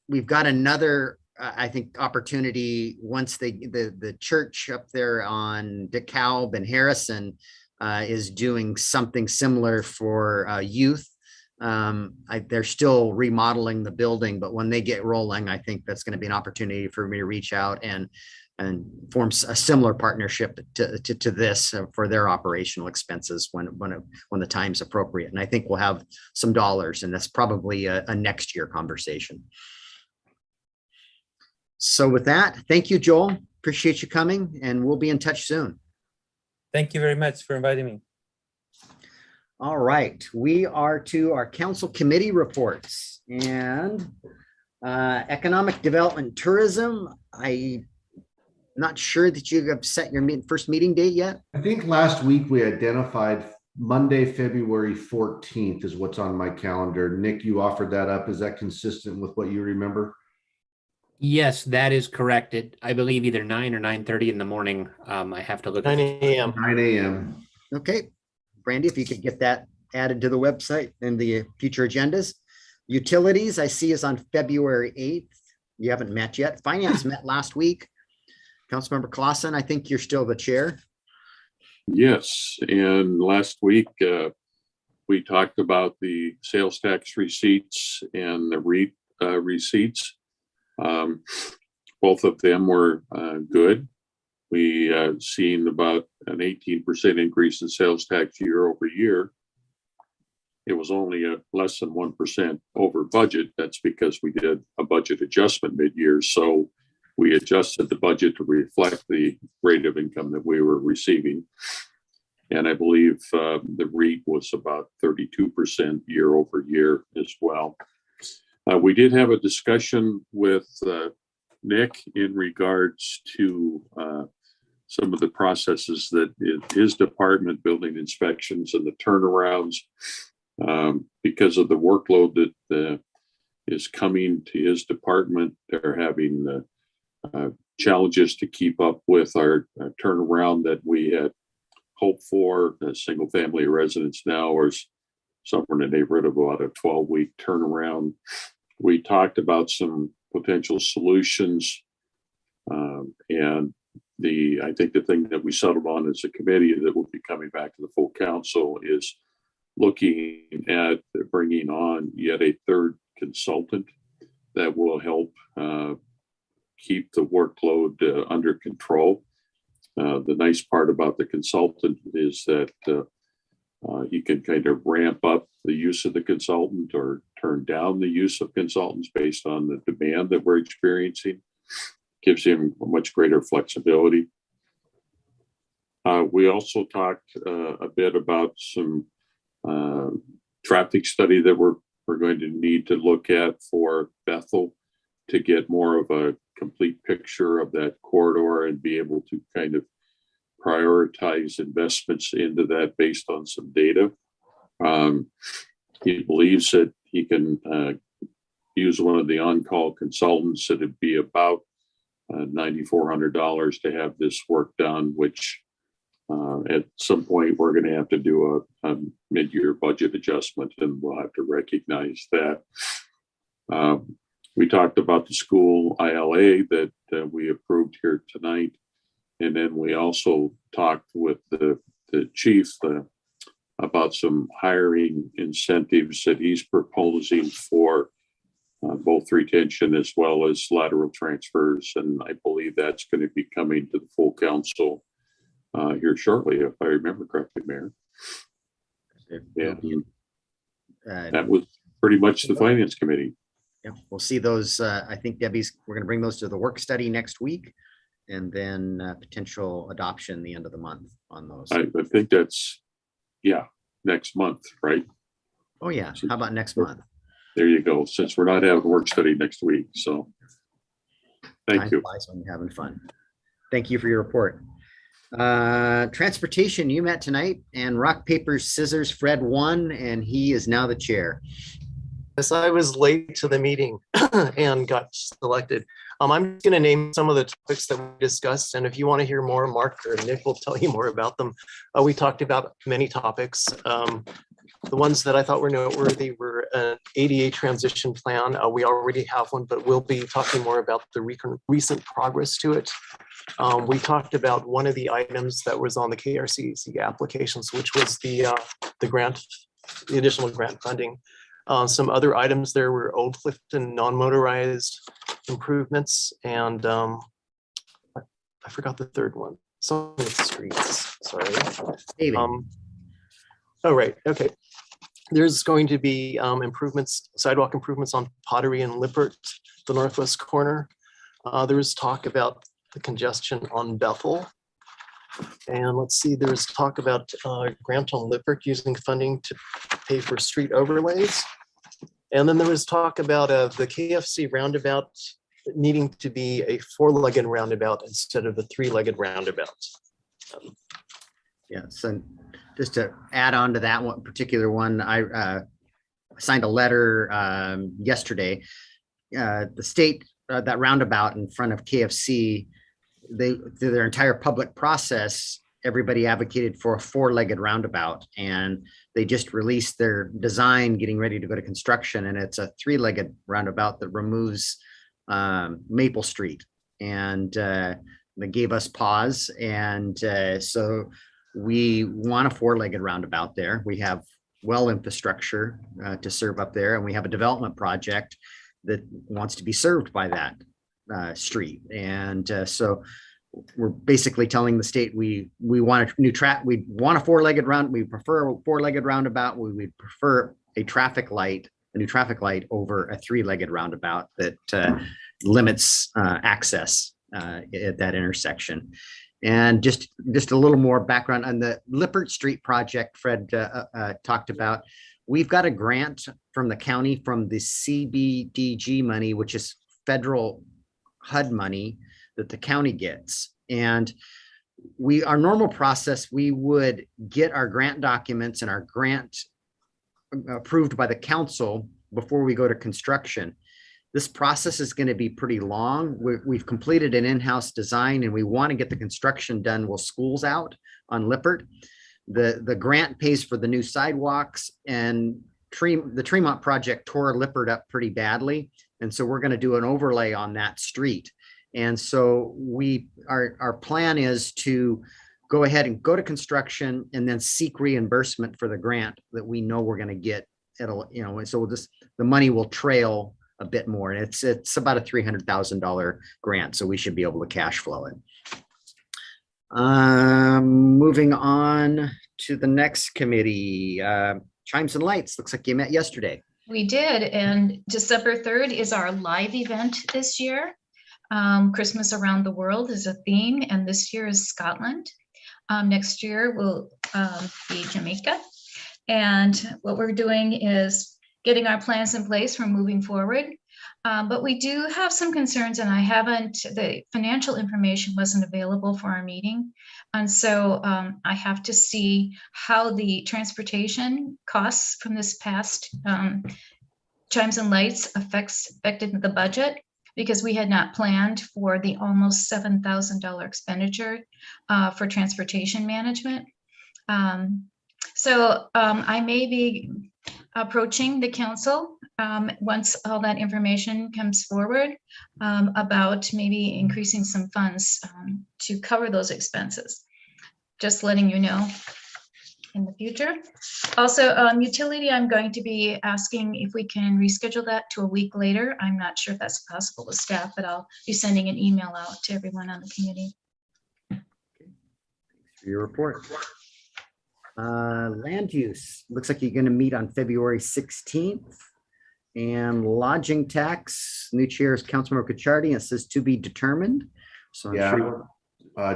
We've got another, I think, opportunity once the church up there on DeKalb and Harrison is doing something similar for youth. They're still remodeling the building, but when they get rolling, I think that's going to be an opportunity for me to reach out and form a similar partnership to this for their operational expenses when the time's appropriate. And I think we'll have some dollars, and that's probably a next year conversation. So with that, thank you, Joel. Appreciate you coming, and we'll be in touch soon. Thank you very much for inviting me. All right, we are to our council committee reports, and economic development tourism. I'm not sure that you have set your first meeting date yet. I think last week we identified Monday, February 14th is what's on my calendar. Nick, you offered that up. Is that consistent with what you remember? Yes, that is correct. I believe either 9 or 9:30 in the morning. I have to look. 9 a.m. 9 a.m. Okay, Brandy, if you could get that added to the website and the future agendas. Utilities, I see, is on February 8th. You haven't met yet. Finance met last week. Councilmember Clausen, I think you're still the chair. Yes, and last week we talked about the sales tax receipts and the REIT receipts. Both of them were good. We seen about an 18% increase in sales tax year over year. It was only less than 1% over budget. That's because we did a budget adjustment mid-year. So we adjusted the budget to reflect the rate of income that we were receiving. And I believe the REIT was about 32% year over year as well. We did have a discussion with Nick in regards to some of the processes that his department, building inspections and the turnarounds, because of the workload that is coming to his department. They're having challenges to keep up with our turnaround that we had hoped for. Single family residents now is somewhere in the neighborhood of about a 12-week turnaround. We talked about some potential solutions, and I think the thing that we settled on as a committee that will be coming back to the full council is looking at bringing on yet a third consultant that will help keep the workload under control. The nice part about the consultant is that he can kind of ramp up the use of the consultant or turn down the use of consultants based on the demand that we're experiencing. Gives him much greater flexibility. We also talked a bit about some traffic study that we're we're going to need to look at for Bethel to get more of a complete picture of that corridor and be able to kind of prioritize investments into that based on some data. He believes that he can use one of the on-call consultants. It'd be about $9,400 to have this work done, which at some point we're going to have to do a mid-year budget adjustment, and we'll have to recognize that. We talked about the school ILA that we approved here tonight. And then we also talked with the chief about some hiring incentives that he's proposing for both retention as well as lateral transfers. And I believe that's going to be coming to the full council here shortly, if I remember correctly, Mayor. And that was pretty much the Finance Committee. Yeah, we'll see those. I think we're going to bring those to the work study next week, and then potential adoption the end of the month on those. I think that's, next month, right? Oh yeah, how about next month? There you go, since we're not having work study next week, so. Thank you. When you're having fun. Thank you for your report. Transportation, you met tonight, and rock, paper, scissors, Fred won, and he is now the chair. Yes, I was late to the meeting and got selected. I'm just going to name some of the topics that we discussed, and if you want to hear more, Mark or Nick will tell you more about them. We talked about many topics. The ones that I thought were noteworthy were an ADA transition plan. We already have one, but we'll be talking more about the recent progress to it. We talked about one of the items that was on the KRCC applications, which was the grant, the additional grant funding. Some other items there were Old Clifton non-motorized improvements, and I forgot the third one. Some of the streets, sorry. Oh, right, okay. There's going to be sidewalk improvements on Pottery and Lippert, the northwest corner. There was talk about the congestion on Bethel. And let's see, there was talk about grant on Lippert using funding to pay for street overlays. And then there was talk about the KFC roundabout needing to be a 4-legged roundabout instead of a 3-legged roundabout. Yes, and just to add on to that one particular one, I signed a letter yesterday. The state, that roundabout in front of KFC, through their entire public process, everybody advocated for a 4-legged roundabout, and they just released their design getting ready to go to construction, and it's a 3-legged roundabout that removes Maple Street, and they gave us pause, and so we want a 4-legged roundabout there. We have well infrastructure to serve up there, and we have a development project that wants to be served by that street, and so we're basically telling the state we want a new track. We want a 4-legged round. We prefer a 4-legged roundabout. We would prefer a new traffic light over a 3-legged roundabout that limits access at that intersection. And just a little more background on the Lippert Street project Fred talked about. We've got a grant from the county from the CBDG money, which is federal HUD money that the county gets. And our normal process, we would get our grant documents and our grant approved by the council before we go to construction. This process is going to be pretty long. We've completed an in-house design, and we want to get the construction done while school's out on Lippert. The grant pays for the new sidewalks, and the Tremont project tore Lippert up pretty badly. And so we're going to do an overlay on that street. And so our plan is to go ahead and go to construction and then seek reimbursement for the grant that we know we're going to get. So the money will trail a bit more, and it's about a $300,000 grant, so we should be able to cash flow it. Moving on to the next committee, Chimes and Lights. Looks like you met yesterday. We did, and December 3rd is our live event this year. Christmas around the world is a theme, and this year is Scotland. Next year will be Jamaica. And what we're doing is getting our plans in place for moving forward. But we do have some concerns, and the financial information wasn't available for our meeting. And so I have to see how the transportation costs from this past Chimes and Lights affected the budget, because we had not planned for the almost $7,000 expenditure for transportation management. So I may be approaching the council once all that information comes forward about maybe increasing some funds to cover those expenses. Just letting you know in the future. Also, utility, I'm going to be asking if we can reschedule that to a week later. I'm not sure if that's possible with staff, but I'll be sending an email out to everyone on the committee. Thanks for your report. Land use, looks like you're going to meet on February 16th. And lodging tax, new chair is Councilmember Kitsap. It says to be determined. So I'm sure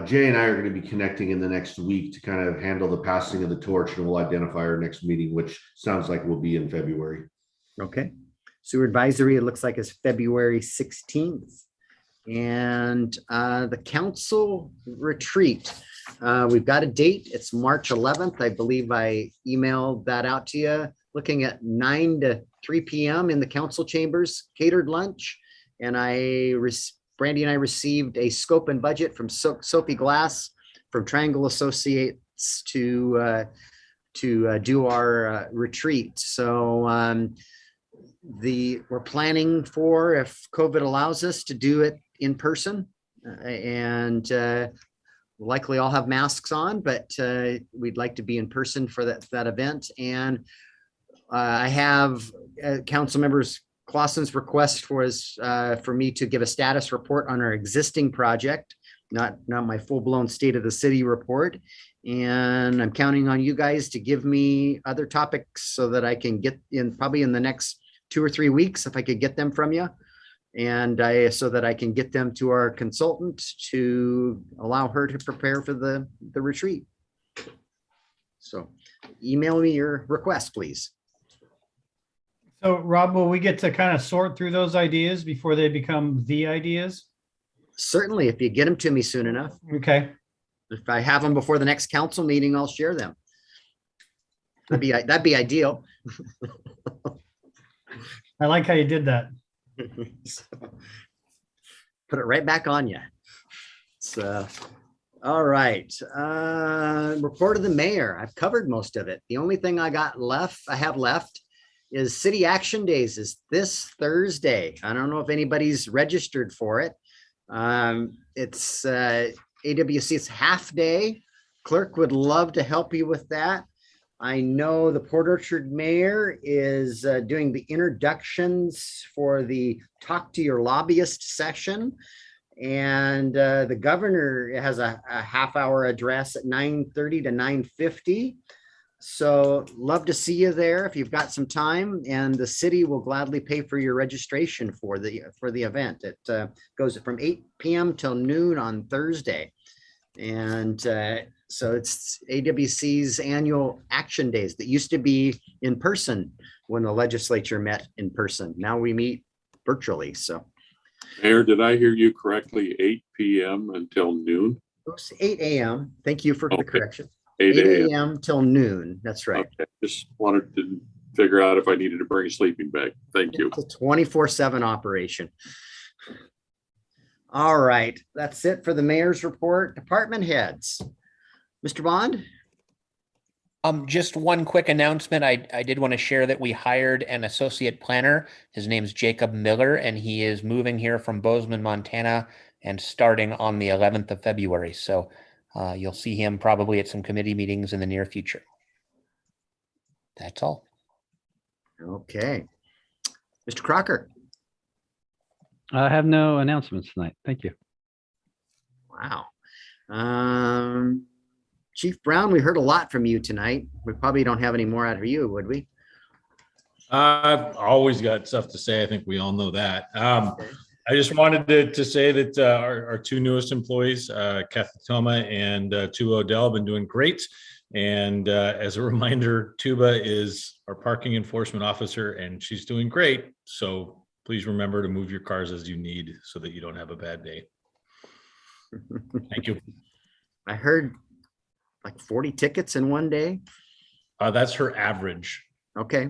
Jay and I are going to be connecting in the next week to kind of handle the passing of the torch, and we'll identify our next meeting, which sounds like will be in February. Okay. Sewer advisory, it looks like is February 16th. And the council retreat, we've got a date. It's March 11th. I believe I emailed that out to you. Looking at 9 to 3 p.m. in the council chambers, catered lunch. And Brandy and I received a scope and budget from Sophie Glass from Triangle Associates to do our retreat. So we're planning for, if COVID allows us, to do it in person, and we'll likely all have masks on, but we'd like to be in person for that event. And I have council members Clausen's request was for me to give a status report on our existing project, not my full-blown state of the city report. And I'm counting on you guys to give me other topics so that I can get in probably in the next 2 or 3 weeks, if I could get them from you. And so that I can get them to our consultant to allow her to prepare for the retreat. So email me your request, please. So Rob, will we get to kind of sort through those ideas before they become the ideas? Certainly, if you get them to me soon enough. Okay. If I have them before the next council meeting, I'll share them. That'd be ideal. I like how you did that. So, put it right back on you. So, all right. Report of the mayor. I've covered most of it. The only thing I have left is City Action Days is this Thursday. I don't know if anybody's registered for it. It's AWC's half day. Clerk would love to help you with that. I know the Port Orchard mayor is doing the introductions for the Talk to Your Lobbyist session. And the governor has a half-hour address at 9:30 to 9:50. So love to see you there if you've got some time, and the city will gladly pay for your registration for the event. It goes from 8 p.m. till noon on Thursday. And so it's AWC's annual action days that used to be in person when the legislature met in person. Now we meet virtually. So Mayor, did I hear you correctly? 8 p.m. until noon? it's 8 a.m. Thank you for the correction. 8 a.m. till noon. That's right. Okay. Just wanted to figure out if I needed to bring a sleeping bag. Thank you. It's a 24/7 operation. All right. That's it for the mayor's report. Department heads. Mr. Bond? Just one quick announcement. I did want to share that we hired an associate planner. His name's Jacob Miller, and he is moving here from Bozeman, Montana, and starting on the 11th of February. So you'll see him probably at some committee meetings in the near future. That's all. Okay. Mr. Crocker? I have no announcements tonight. Thank you. Wow. Chief Brown, we heard a lot from you tonight. We probably don't have any more out of you, would we? I've always got stuff to say. I think we all know that. I just wanted to say that our two newest employees, Kathy Toma and Tu Odell, have been doing great. And as a reminder, Tuba is our parking enforcement officer, and she's doing great. So please remember to move your cars as you need so that you don't have a bad day. Thank you. I heard like 40 tickets in one day. That's her average. Okay.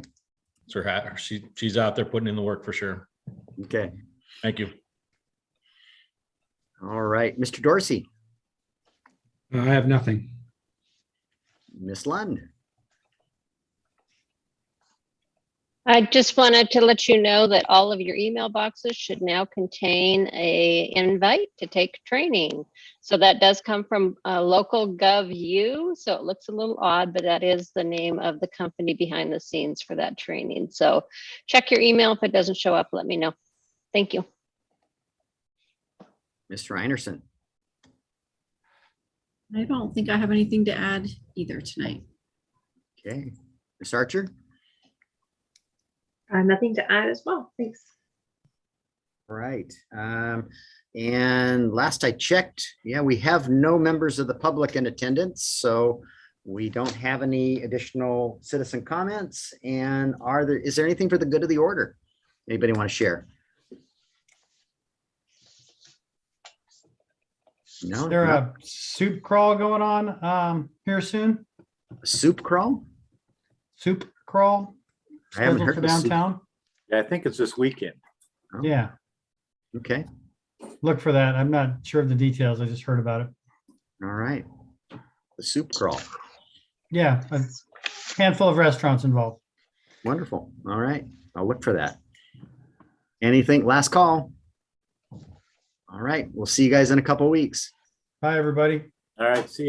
It's her, she's out there putting in the work for sure. Okay. Thank you. All right. Mr. Dorsey, I have nothing. Miss Lund. I just wanted to let you know that all of your email boxes should now contain a invite to take training. So that does come from local gov.u. So it looks a little odd, but that is the name of the company behind the scenes for that training. So check your email. If it doesn't show up, let me know. Thank you. Mr. Einerson. I don't think I have anything to add either tonight. Okay. Ms. Archer. Nothing to add as well. Thanks. All right. And last I checked, yeah, we have no members of the public in attendance, so we don't have any additional citizen comments. And is there anything for the good of the order? Anybody want to share? No. Is there a soup crawl going on here soon? A soup crawl? Soup crawl I haven't scheduled heard for of a soup- downtown? Yeah, I think it's this weekend. Oh, Yeah, okay. look for that. I'm not sure of the details. I just heard about it. All right. The soup crawl. Yeah, a handful of restaurants involved. Wonderful. All right. I'll look for that. Anything? Last call. All right. We'll see you guys in a couple of weeks. Bye, everybody. All right, see you.